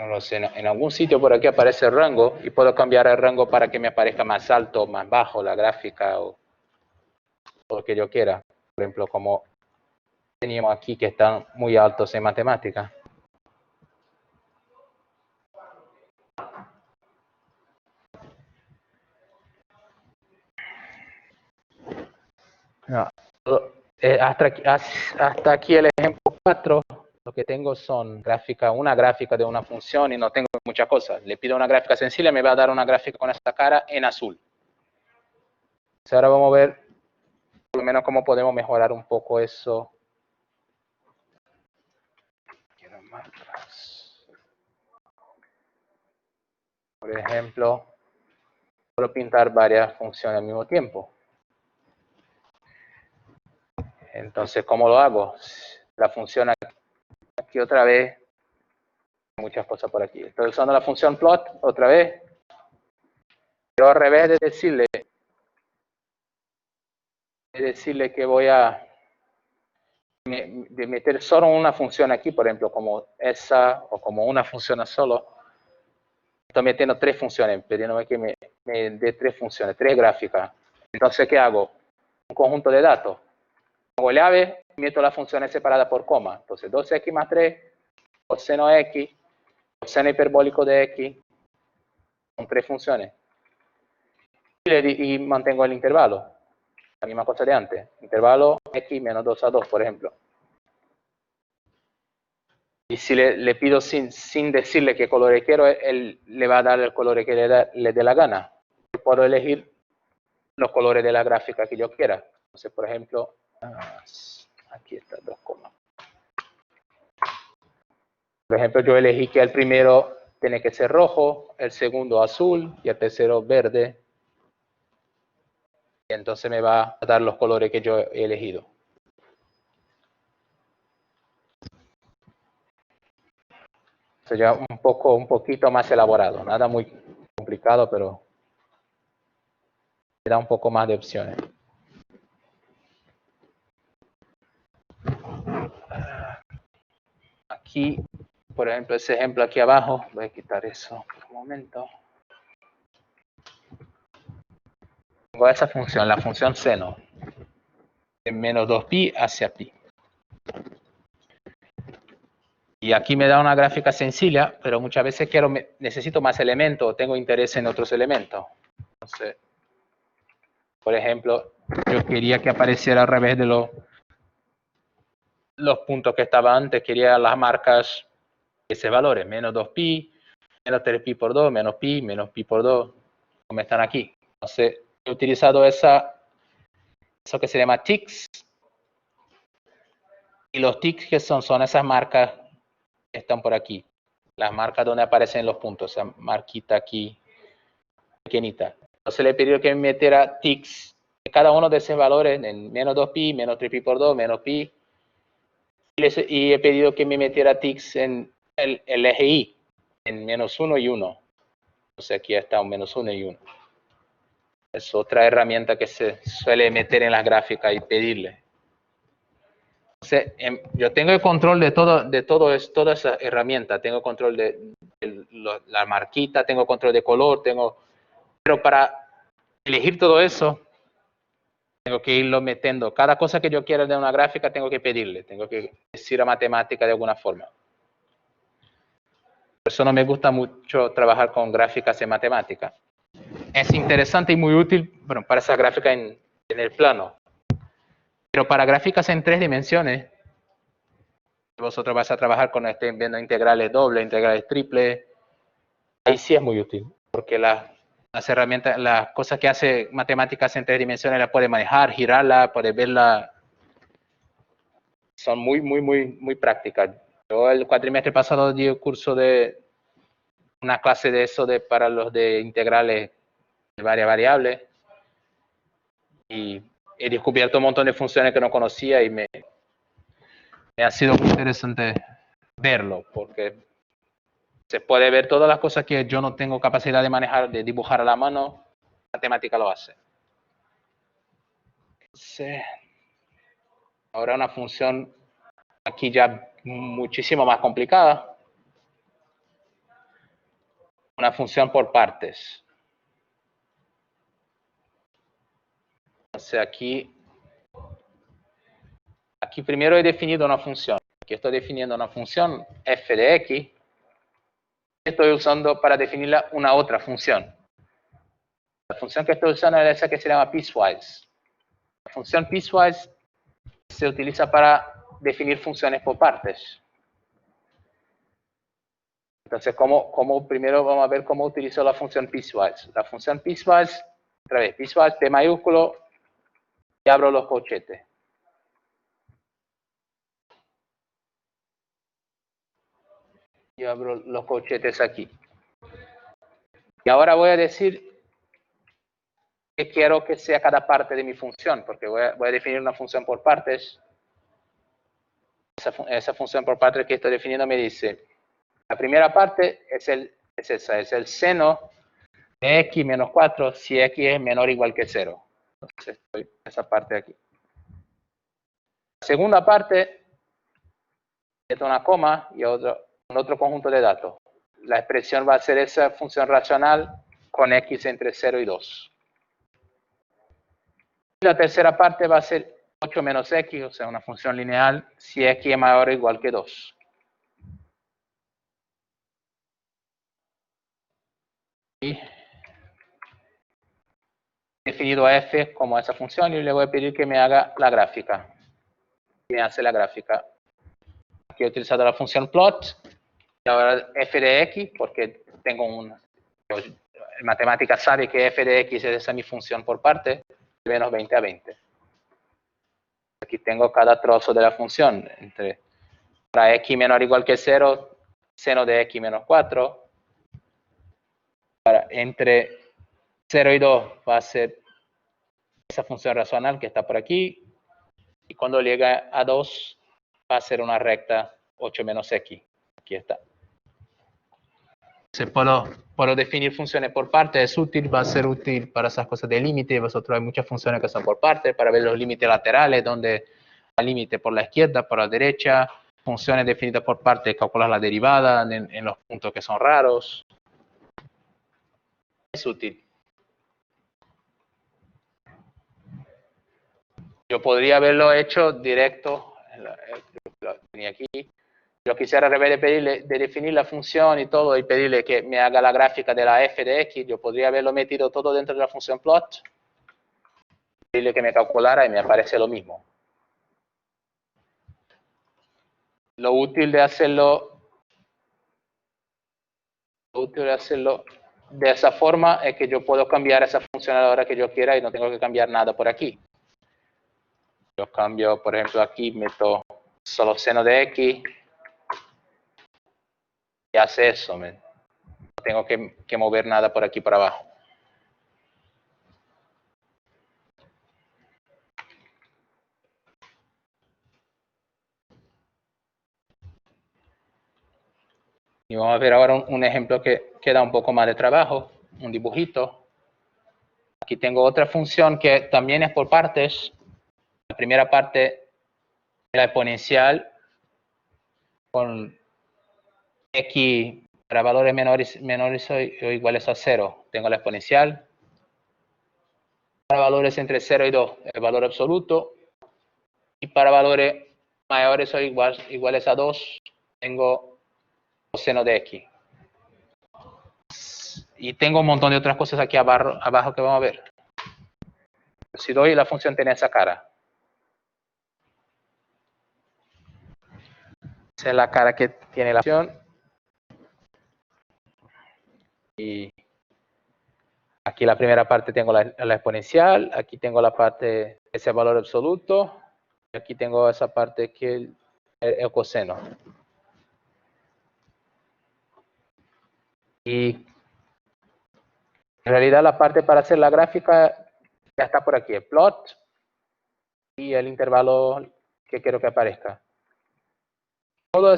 no lo sé, en algún sitio por aquí aparece el rango y puedo cambiar el rango para que me aparezca más alto o más bajo la gráfica o lo que yo quiera. Por ejemplo, como teníamos aquí que están muy altos en matemática. No. Hasta aquí el ejemplo 4. Lo que tengo son una gráfica de una función y no tengo muchas cosas. Le pido una gráfica sencilla, me va a dar una gráfica con esta cara en azul. Entonces ahora vamos a ver por lo menos cómo podemos mejorar un poco eso. Quiero marcas. Por ejemplo, puedo pintar varias funciones al mismo tiempo. Entonces, ¿cómo lo hago? La función aquí otra vez, muchas cosas por aquí. Estoy usando la función plot otra vez, pero al revés de decirle que voy a meter solo una función aquí, por ejemplo, como esa o como una función solo. Estoy metiendo 3 funciones, pidiéndome que me dé 3 funciones, 3 gráficas. Entonces, ¿qué hago? Un conjunto de datos. Pongo llave, meto las funciones separadas por coma. Entonces, 2x más 3, coseno x, coseno hiperbólico de x, son 3 funciones. Y mantengo el intervalo, la misma cosa de antes. Intervalo x menos 2 a 2, por ejemplo. Y si le pido sin decirle qué color quiero, él le va a dar el color que le dé la gana. Yo puedo elegir los colores de la gráfica que yo quiera. Entonces, por ejemplo, aquí está 2, por ejemplo, yo elegí que el primero tiene que ser rojo, el segundo azul y el tercero verde. Y entonces me va a dar los colores que yo he elegido. Eso ya un poquito más elaborado, nada muy complicado, pero me da un poco más de opciones. Aquí, por ejemplo, ese ejemplo aquí abajo, voy a quitar eso por un momento. Tengo esa función, la función seno, de menos 2pi hacia pi. Y aquí me da una gráfica sencilla, pero muchas veces necesito más elementos o tengo interés en otros elementos. Entonces, por ejemplo, yo quería que apareciera al revés de los puntos que estaban antes, quería las marcas, ese valores, menos 2pi, menos 3pi por 2, menos pi por 2, como están aquí. Entonces, he utilizado eso que se llama ticks, y los ticks que son esas marcas que están por aquí, las marcas donde aparecen los puntos, esa marquita aquí, pequeñita. Entonces le he pedido que me metiera ticks de cada uno de esos valores en menos 2pi, menos 3pi por 2, menos pi, y he pedido que me metiera ticks en el eje Y, en menos 1 y 1. Entonces aquí está un menos 1 y 1. Es otra herramienta que se suele meter en las gráficas y pedirle. Entonces, yo tengo el control de toda esa herramienta. Tengo control de la marquita, tengo control de color, pero para elegir todo eso, tengo que irlo metiendo. Cada cosa que yo quiera de una gráfica, tengo que pedirle. Tengo que decir a matemática de alguna forma. Por eso no me gusta mucho trabajar con gráficas en matemática. Es interesante y muy útil, bueno, para esa gráfica en el plano. Pero para gráficas en 3 dimensiones, vosotros vais a trabajar con viendo integrales dobles, integrales triples, ahí sí es muy útil, porque las herramientas, las cosas que hace matemáticas en 3 dimensiones, las puede manejar, girarla, puede verla, son muy prácticas. Yo el cuatrimestre pasado di un curso de una clase de eso para los de integrales de varias variables, y he descubierto un montón de funciones que no conocía y me ha sido muy interesante verlo, porque se puede ver todas las cosas que yo no tengo capacidad de manejar, de dibujar a la mano, la matemática lo hace. Entonces, ahora una función aquí ya muchísimo más complicada. una función por partes. Entonces aquí primero he definido una función. Aquí estoy definiendo una función f de x. Estoy usando para definirla una otra función. La función que estoy usando es esa que se llama piecewise. La función piecewise se utiliza para definir funciones por partes. Entonces, primero vamos a ver cómo utilizo la función piecewise. La función piecewise, otra vez, piecewise P mayúsculo, y abro los corchetes. Y abro los corchetes aquí. Y ahora voy a decir qué quiero que sea cada parte de mi función, porque voy a definir una función por partes. Esa función por partes que estoy definiendo me dice, la primera parte es el seno de x menos 4 si x es menor o igual que 0. Entonces estoy en esa parte de aquí. La segunda parte es una coma y un otro conjunto de datos. La expresión va a ser esa función racional con x entre 0 y 2. Y la tercera parte va a ser 8 menos x, o sea, una función lineal, si x es mayor o igual que 2. Y he definido a f como esa función y le voy a pedir que me haga la gráfica. Me hace la gráfica. Aquí he utilizado la función plot. Y ahora f de x, porque tengo en matemática sabe que f de x es esa mi función por parte, de menos 20 a 20. Aquí tengo cada trozo de la función. Para x menor o igual que 0, seno de x menos 4. Entre 0 y 2 va a ser esa función racional que está por aquí. Y cuando llega a 2 va a ser una recta 8 menos x. Aquí está. Se puedo definir funciones por parte, es útil, va a ser útil para esas cosas de límite. Vosotros hay muchas funciones que son por parte, para ver los límites laterales, donde hay límite por la izquierda, por la derecha, funciones definidas por parte, calcular la derivada en los puntos que son raros. Es útil. Yo podría haberlo hecho directo, lo tenía aquí. Yo quisiera al revés de definir la función y todo y pedirle que me haga la gráfica de la f de x, yo podría haberlo metido todo dentro de la función plot, pedirle que me calculara y me aparece lo mismo. Lo útil de hacerlo de esa forma es que yo puedo cambiar esa función a la hora que yo quiera y no tengo que cambiar nada por aquí. Yo cambio, por ejemplo, aquí meto solo seno de x y hace eso. No tengo que mover nada por aquí para abajo. Y vamos a ver ahora un ejemplo que da un poco más de trabajo, un dibujito. Aquí tengo otra función que también es por partes. La primera parte es la exponencial con x para valores menores o iguales a 0. Tengo la exponencial. Para valores entre 0 y 2, el valor absoluto. Y para valores mayores o iguales a 2, tengo coseno de x. Y tengo un montón de otras cosas aquí abajo que vamos a ver. Si doy, la función tiene esa cara. Esa es la cara que tiene la función. Y aquí la primera parte tengo la exponencial. Aquí tengo la parte, ese valor absoluto. Y aquí tengo esa parte que es el coseno. Y en realidad la parte para hacer la gráfica ya está por aquí, el plot y el intervalo que quiero que aparezca. Todo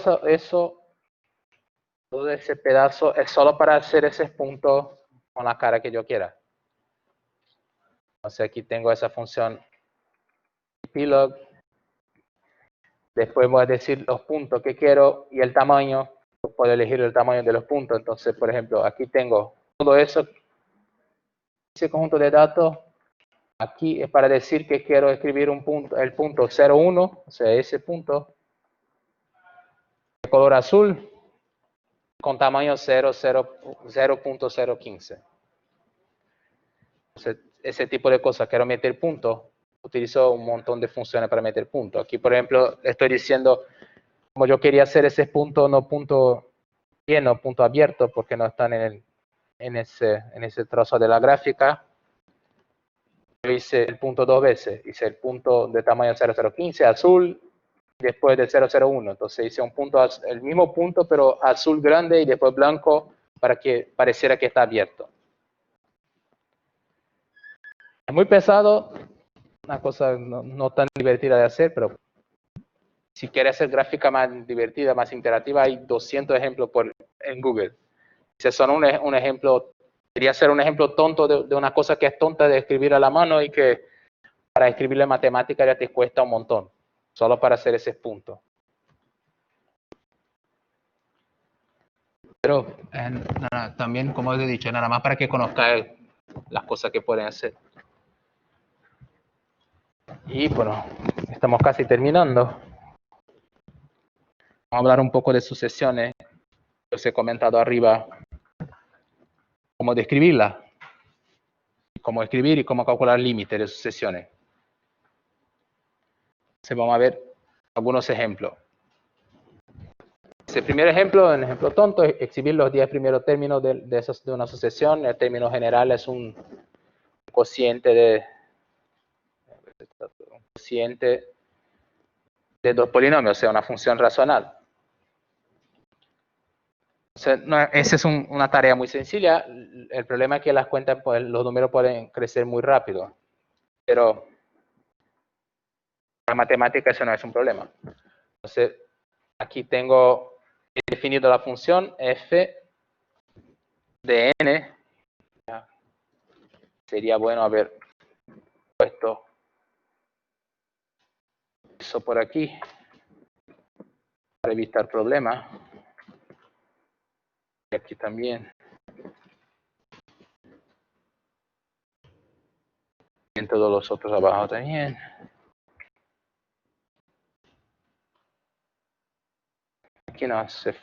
todo ese pedazo es solo para hacer ese punto con la cara que yo quiera. Entonces aquí tengo esa función plot. Después voy a decir los puntos que quiero y el tamaño. puedo elegir el tamaño de los puntos. Entonces, por ejemplo, aquí tengo todo eso, ese conjunto de datos. Aquí es para decir que quiero escribir un punto, el punto 0,1, o sea, ese punto, de color azul, con tamaño 0.015. Entonces, ese tipo de cosas, quiero meter puntos, utilizo un montón de funciones para meter puntos. Aquí, por ejemplo, estoy diciendo, como yo quería hacer ese punto, no punto lleno, punto abierto, porque no están en ese trozo de la gráfica, yo hice el punto dos veces, hice el punto de tamaño 0015 azul, después del 001, entonces hice un punto, el mismo punto pero azul grande y después blanco para que pareciera que está abierto. Es muy pesado, una cosa no tan divertida de hacer, pero si quieres hacer gráfica más divertida, más interactiva, hay 200 ejemplos en Google. Si son un ejemplo, quería ser un ejemplo tonto de una cosa que es tonta de escribir a la mano y que para escribirle matemática ya te cuesta un montón, solo para hacer ese punto. Pero también, como os he dicho, nada más para que conozcáis las cosas que pueden hacer. Y bueno, estamos casi terminando. Vamos a hablar un poco de sucesiones. Os he comentado arriba cómo describirlas, cómo escribir y cómo calcular límites de sucesiones. Entonces vamos a ver algunos ejemplos. El primer ejemplo, un ejemplo tonto, es exhibir los 10 primeros términos de una sucesión. El término general es un cociente de dos polinomios, o sea, una función racional. O sea, esa es una tarea muy sencilla. El problema es que las cuentas, pues, los números pueden crecer muy rápido. Pero la matemática eso no es un problema. Entonces, aquí tengo definido la función f de n. Sería bueno haber puesto eso por aquí para evitar problemas. Y aquí también. Y en todos los otros abajo también. Aquí no hace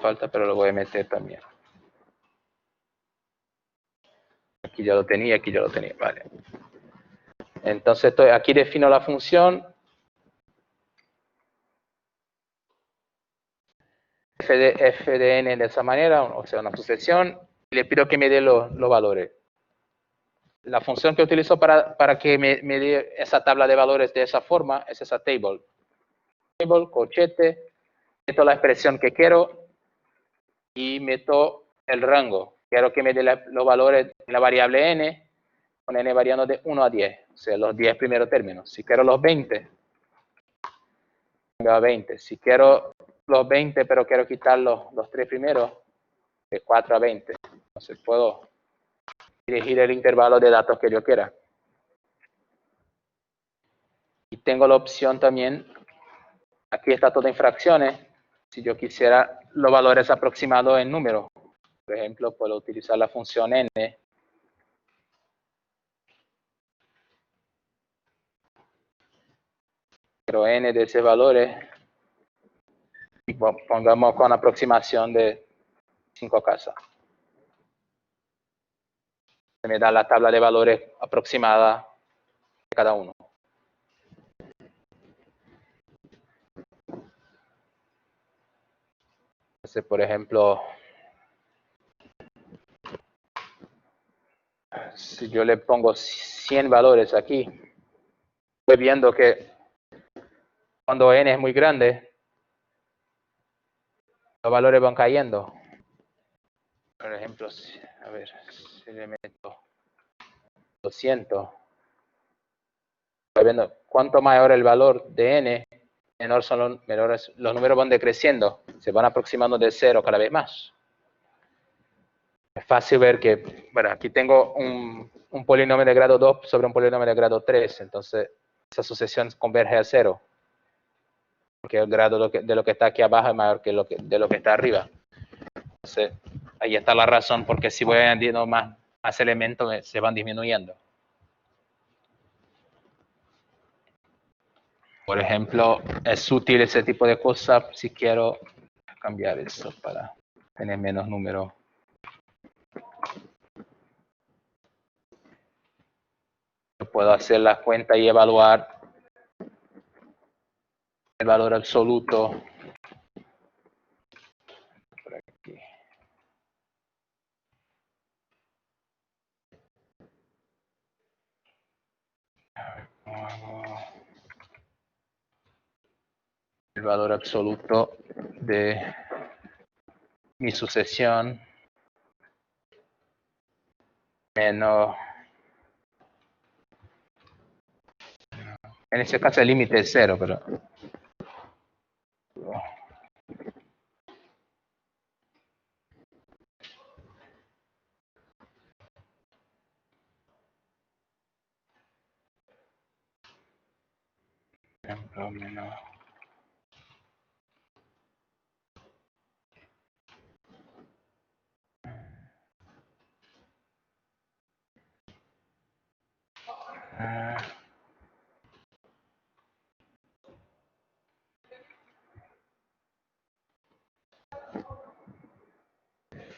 falta, pero lo voy a meter también. Aquí ya lo tenía, aquí ya lo tenía, vale. Entonces aquí defino la función f de n de esa manera, o sea, una sucesión, y le pido que me dé los valores. La función que utilizo para que me dé esa tabla de valores de esa forma es esa table. Table, corchete, meto la expresión que quiero y meto el rango. Quiero que me dé los valores de la variable n, con n variando de 1 a 10, o sea, los 10 primeros términos. Si quiero los 20, a 20. Si quiero los 20, pero quiero quitar los 3 primeros, de 4 a 20. Entonces puedo dirigir el intervalo de datos que yo quiera. Y tengo la opción también, aquí está todo en fracciones, si yo quisiera los valores aproximados en números. Por ejemplo, puedo utilizar la función n. Pero n de esos valores, y pongamos con aproximación de 5 casas. Se me da la tabla de valores aproximada de cada uno. Entonces, por ejemplo, si yo le pongo 100 valores aquí, estoy viendo que cuando n es muy grande, los valores van cayendo. Por ejemplo, a ver, si le meto 200, estoy viendo cuanto mayor el valor de n, menor son los números van decreciendo, se van aproximando de 0 cada vez más. Es fácil ver que, bueno, aquí tengo un polinomio de grado 2 sobre un polinomio de grado 3, entonces esa sucesión converge a 0. porque el grado de lo que está aquí abajo es mayor que de lo que está arriba. Entonces, ahí está la razón, porque si voy añadiendo más elementos, se van disminuyendo. Por ejemplo, es útil ese tipo de cosas si quiero cambiar eso para tener menos números. Yo puedo hacer la cuenta y evaluar el valor absoluto. Por aquí. El valor absoluto de mi sucesión menos, en ese caso el límite es 0, pero ejemplo menos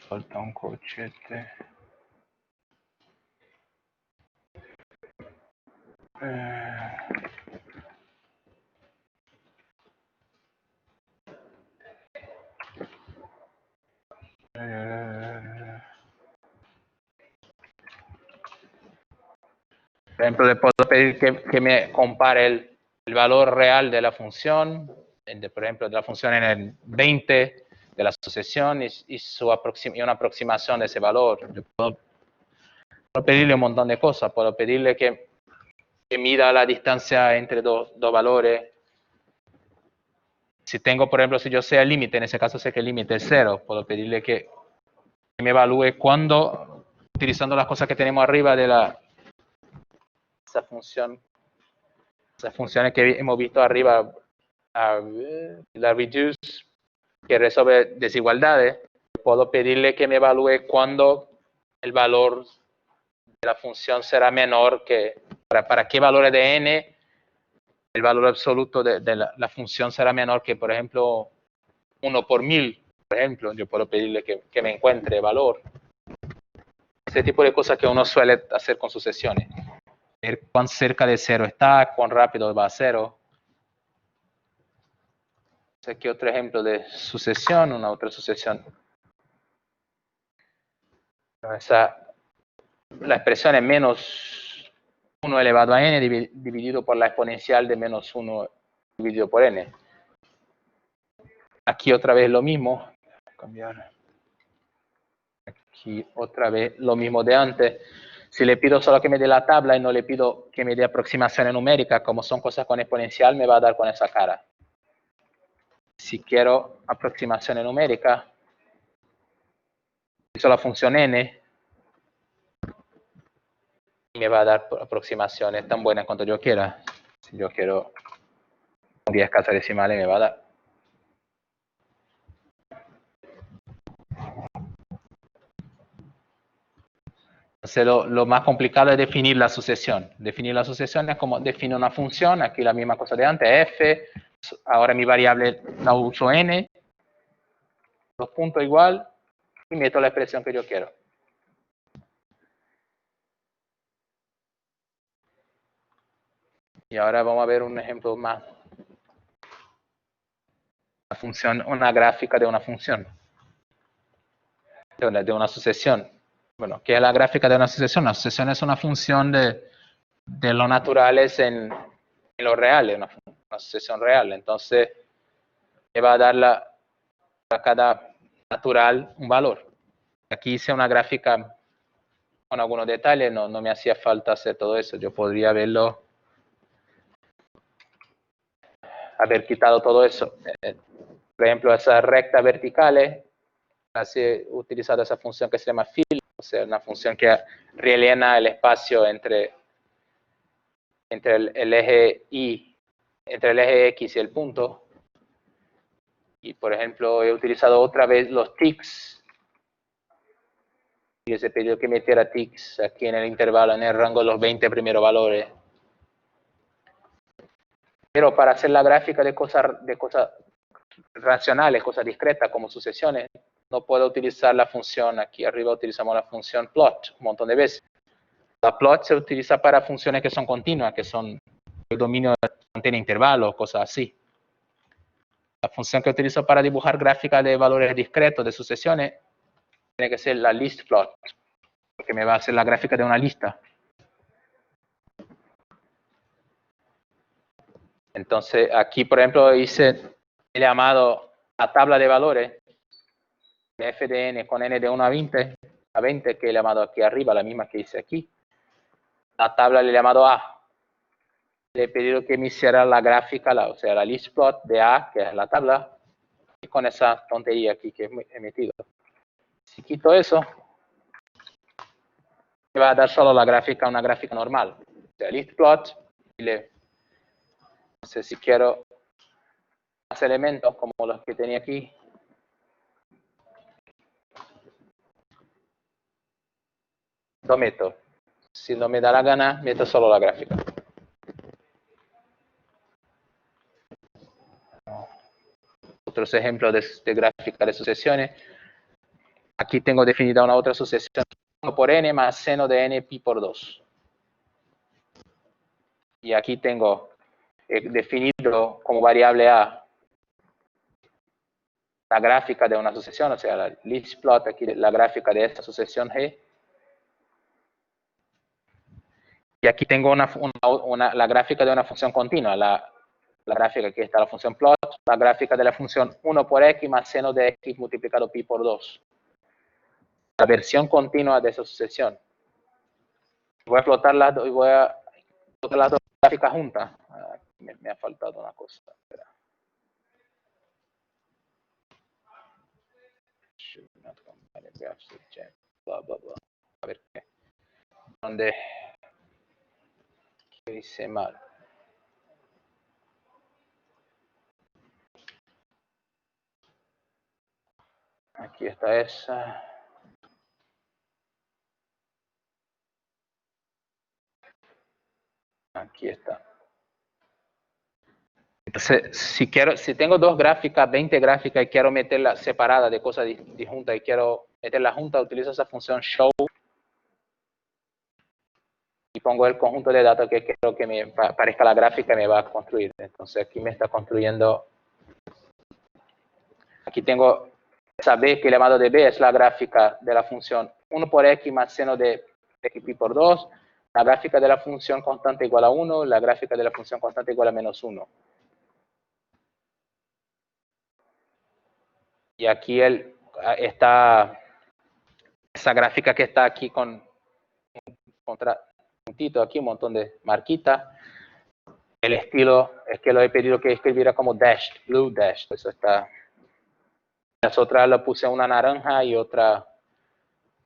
falta un corchete. Por ejemplo, le puedo pedir que me compare el valor real de la función, por ejemplo, de la función en el 20 de la sucesión y una aproximación de ese valor. Yo puedo pedirle un montón de cosas. Puedo pedirle que mida la distancia entre dos valores. Si tengo, por ejemplo, si yo sé el límite, en ese caso sé que el límite es 0, puedo pedirle que me evalúe cuando, utilizando las cosas que tenemos arriba de esa función, esas funciones que hemos visto arriba, la reduce, que resuelve desigualdades, puedo pedirle que me evalúe cuando el valor de la función será menor que, para qué valores de n, el valor absoluto de la función será menor que, por ejemplo, 1 por 1000, por ejemplo. Yo puedo pedirle que me encuentre valor. Ese tipo de cosas que uno suele hacer con sucesiones. Ver cuán cerca de 0 está, cuán rápido va a 0. Aquí otro ejemplo de sucesión, una otra sucesión. La expresión es menos 1 elevado a n dividido por la exponencial de menos 1 dividido por n. Aquí otra vez lo mismo. Cambiar. Aquí otra vez lo mismo de antes. Si le pido solo que me dé la tabla y no le pido que me dé aproximaciones numéricas, como son cosas con exponencial, me va a dar con esa cara. Si quiero aproximaciones numéricas, utilizo la función n y me va a dar aproximaciones tan buenas cuanto yo quiera. Si yo quiero 10 casas decimales, me va a dar. Entonces, lo más complicado es definir la sucesión. Definir la sucesión es como definir una función, aquí la misma cosa de antes, f, ahora mi variable la uso n, dos puntos igual, y meto la expresión que yo quiero. Y ahora vamos a ver un ejemplo más. Una gráfica de una función. De una sucesión. Bueno, ¿qué es la gráfica de una sucesión? La sucesión es una función de los naturales en lo real, una sucesión real. Entonces, le va a dar a cada natural un valor. Aquí hice una gráfica con algunos detalles, no me hacía falta hacer todo eso. Yo podría haber quitado todo eso. Por ejemplo, esas rectas verticales, así utilizado esa función que se llama fill, o sea, una función que rellena el espacio entre el eje y, entre el eje X y el punto. Y, por ejemplo, he utilizado otra vez los ticks. Y se pidió que metiera ticks aquí en el intervalo, en el rango de los 20 primeros valores. Pero para hacer la gráfica de cosas racionales, cosas discretas como sucesiones, no puedo utilizar la función, aquí arriba utilizamos la función plot un montón de veces. La plot se utiliza para funciones que son continuas, que son el dominio contiene intervalos, cosas así. La función que utilizo para dibujar gráficas de valores discretos, de sucesiones, tiene que ser la list plot, porque me va a hacer la gráfica de una lista. Entonces, aquí, por ejemplo, hice el llamado a tabla de valores de f de n con n de 1 a 20, que he llamado aquí arriba, la misma que hice aquí. La tabla le he llamado A. Le he pedido que me hiciera la gráfica, o sea, la list plot de A, que es la tabla, y con esa tontería aquí que he metido. Si quito eso, me va a dar solo la gráfica, una gráfica normal. O sea, list plot, y no sé si quiero más elementos como los que tenía aquí. Lo meto. Si no me da la gana, meto solo la gráfica. Otros ejemplos de gráfica de sucesiones. Aquí tengo definida una otra sucesión 1 por n más seno de n pi por 2. Y aquí tengo definido como variable a la gráfica de una sucesión, o sea, la list plot, aquí la gráfica de esta sucesión G. Y aquí tengo la gráfica de una función continua, la gráfica, aquí está la función plot, la gráfica de la función 1 por x más seno de x multiplicado pi por 2. La versión continua de esa sucesión. Voy a explotar las dos gráficas juntas. Me ha faltado una cosa. Espera. A ver qué. ¿Dónde? ¿Qué hice mal? Aquí está esa. Aquí está. Entonces, si tengo dos gráficas, 20 gráficas y quiero meterlas separadas de cosas disjuntas y quiero meterlas juntas, utilizo esa función show y pongo el conjunto de datos que quiero que me parezca la gráfica y me va a construir. Entonces aquí me está construyendo. Aquí tengo esa b que llamado de b es la gráfica de la función 1 por x más seno de x pi por 2, la gráfica de la función constante igual a 1, la gráfica de la función constante igual a menos 1. Y aquí está esa gráfica que está aquí con puntito aquí, un montón de marquitas. El estilo es que lo he pedido que escribiera como dashed, blue dashed. Eso está. Las otras las puse una naranja y otra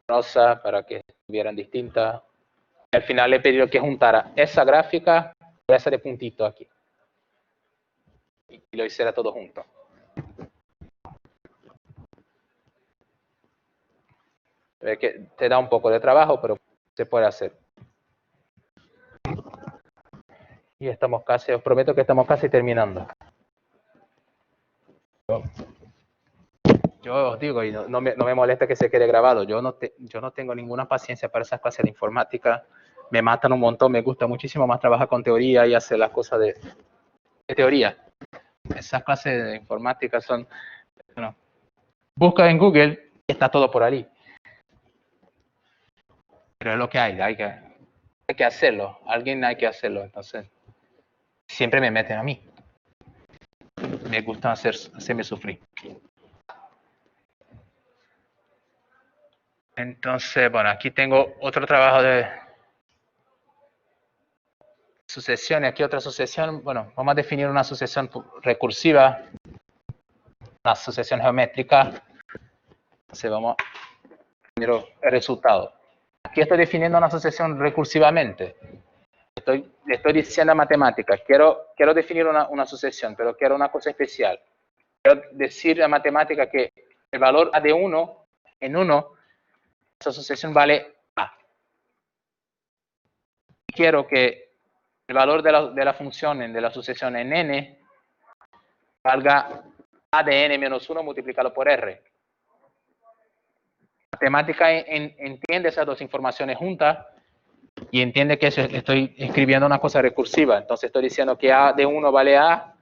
rosa para que estuvieran distintas. Y al final le he pedido que juntara esa gráfica con esa de puntito aquí. Y lo hiciera todo junto. Ve que te da un poco de trabajo, pero se puede hacer. Y estamos casi, os prometo que estamos casi terminando. Yo os digo, y no me molesta que se quede grabado, yo no tengo ninguna paciencia para esas clases de informática, me matan un montón, me gusta muchísimo más trabajar con teoría y hacer las cosas de teoría. Esas clases de informática son, bueno, busca en Google y está todo por ahí. Pero es lo que hay que hacerlo, alguien hay que hacerlo, entonces siempre me meten a mí. Me gusta hacerme sufrir. Entonces, bueno, aquí tengo otro trabajo de sucesiones. Aquí otra sucesión. Bueno, vamos a definir una sucesión recursiva, una sucesión geométrica. Entonces, vamos a ver el resultado. Aquí estoy definiendo una sucesión recursivamente. Estoy diciendo matemáticas. Quiero definir una sucesión, pero quiero una cosa especial. quiero decir en matemática que el valor A de 1, en 1, esa asociación vale A. Quiero que el valor de la función de la asociación en n valga A de n menos 1 multiplicado por R. La matemática entiende esas dos informaciones juntas y entiende que estoy escribiendo una cosa recursiva. Entonces estoy diciendo que A de 1 vale A,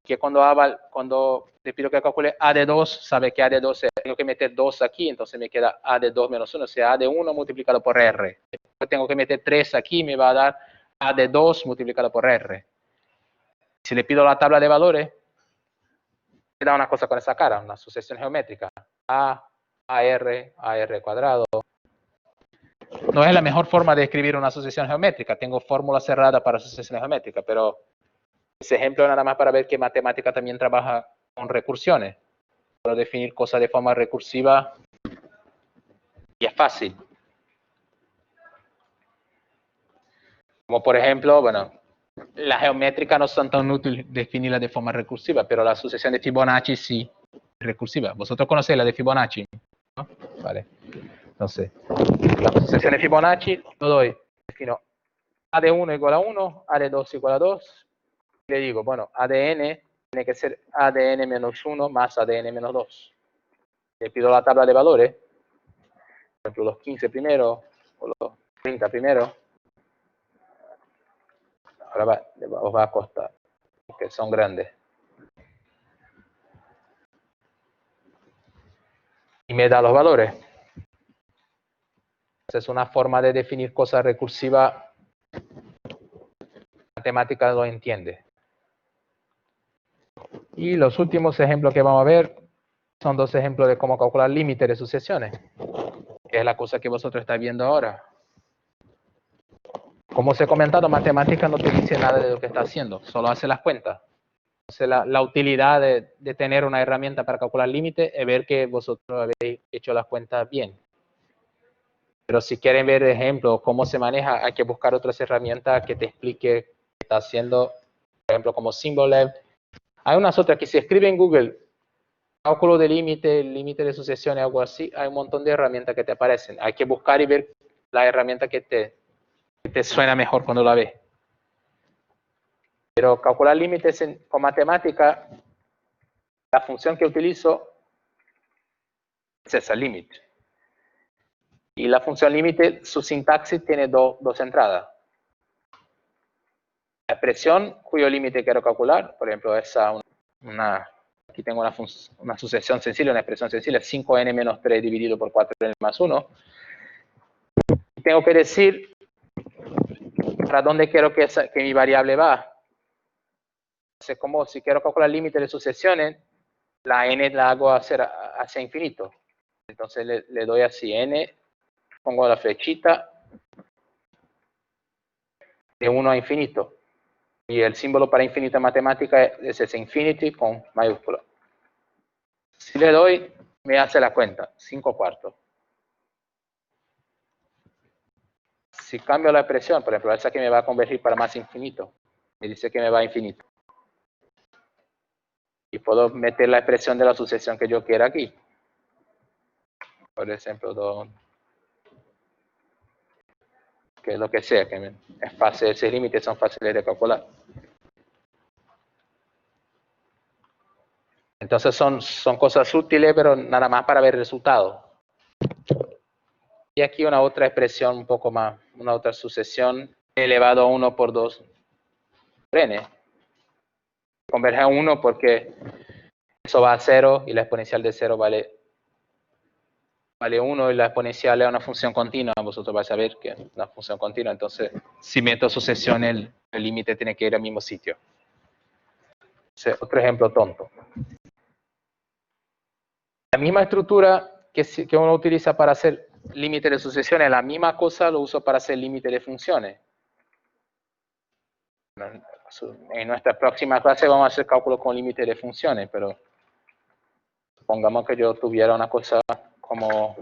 que cuando le pido que calcule A de 2, sabe que A de 2 tengo que meter 2 aquí, entonces me queda A de 2 menos 1, o sea, A de 1 multiplicado por R. Después tengo que meter 3 aquí, me va a dar A de 2 multiplicado por R. Si le pido la tabla de valores, me da una cosa con esa cara, una sucesión geométrica. AR cuadrado. No es la mejor forma de escribir una sucesión geométrica. Tengo fórmula cerrada para sucesiones geométricas, pero ese ejemplo es nada más para ver que matemática también trabaja con recursiones. Para definir cosas de forma recursiva y es fácil. Como por ejemplo, bueno, las geométricas no son tan útiles definirlas de forma recursiva, pero la sucesión de Fibonacci sí es recursiva. Vosotros conocéis la de Fibonacci, ¿no? Vale. Entonces, la sucesión de Fibonacci lo doy. Defino A de 1 igual a 1, A de 2 igual a 2. Le digo, bueno, A de n tiene que ser A de n menos 1 más A de n menos 2. Le pido la tabla de valores. Por ejemplo, los 15 primero o los 30 primero. Ahora os va a costar, porque son grandes. Y me da los valores. Es una forma de definir cosas recursivas. La matemática lo entiende. Y los últimos ejemplos que vamos a ver son dos ejemplos de cómo calcular límites de sucesiones, que es la cosa que vosotros estáis viendo ahora. Como os he comentado, matemática no te dice nada de lo que está haciendo, solo hace las cuentas. Entonces, la utilidad de tener una herramienta para calcular límites es ver que vosotros habéis hecho las cuentas bien. Pero si quieren ver ejemplos, cómo se maneja, hay que buscar otras herramientas que te explique qué está haciendo, por ejemplo, como Symbolab. Hay unas otras que se escribe en Google, cálculo de límite de sucesiones, algo así, hay un montón de herramientas que te aparecen. Hay que buscar y ver la herramienta que te suena mejor cuando la ves. Pero calcular límites con matemática, la función que utilizo es esa, límite. Y la función límite, su sintaxis tiene dos entradas. La expresión cuyo límite quiero calcular, por ejemplo, aquí tengo una sucesión sencilla, una expresión sencilla, 5n menos 3 dividido por 4n más 1. Y tengo que decir para dónde quiero que mi variable va. Entonces, como si quiero calcular el límite de sucesiones, la n la hago hacia infinito. Entonces le doy así, n, pongo la flechita de 1 a infinito. Y el símbolo para infinito en matemática es ese infinity con mayúscula. Si le doy, me hace la cuenta, 5 cuartos. Si cambio la expresión, por ejemplo, esa que me va a convertir para más infinito, me dice que me va a infinito. Y puedo meter la expresión de la sucesión que yo quiera aquí. Por ejemplo, que lo que sea, que es fácil, esos límites son fáciles de calcular. Entonces son cosas útiles, pero nada más para ver resultados. Y aquí una otra expresión un poco más, una otra sucesión elevado a 1 por 2 por n. Converge a 1 porque eso va a 0 y la exponencial de 0 vale 1 y la exponencial es una función continua. Vosotros vais a ver que es una función continua. Entonces, si meto sucesión, el límite tiene que ir al mismo sitio. Otro ejemplo tonto. La misma estructura que uno utiliza para hacer límite de sucesiones, la misma cosa lo uso para hacer límite de funciones. En nuestra próxima clase vamos a hacer cálculo con límite de funciones, pero supongamos que yo tuviera una cosa como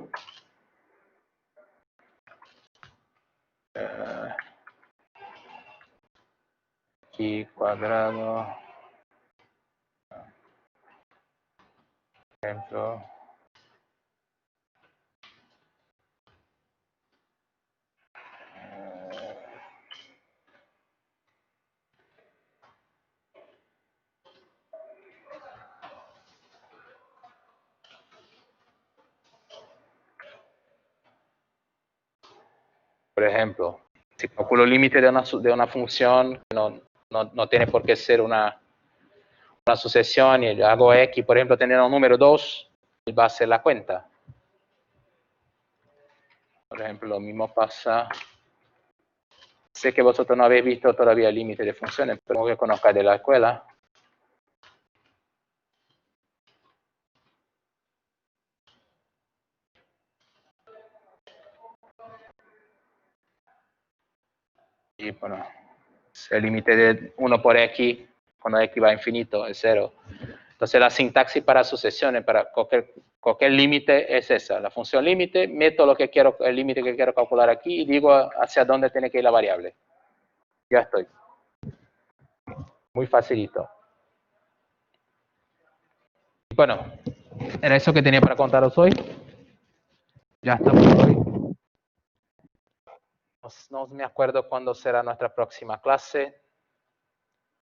aquí cuadrado ejemplo, si calculo el límite de una función, no tiene por qué ser una sucesión, y hago x, por ejemplo, teniendo un número 2, va a ser la cuenta. Por ejemplo, lo mismo pasa. Sé que vosotros no habéis visto todavía el límite de funciones, pero que conozcáis de la escuela. Y bueno, el límite de 1 por x, cuando x va a infinito, es 0. Entonces la sintaxis para sucesiones, para cualquier límite es esa. La función límite, meto el límite que quiero calcular aquí y digo hacia dónde tiene que ir la variable. Ya estoy. Muy facilito. Bueno, era eso que tenía para contaros hoy. Ya está por hoy. No me acuerdo cuándo será nuestra próxima clase.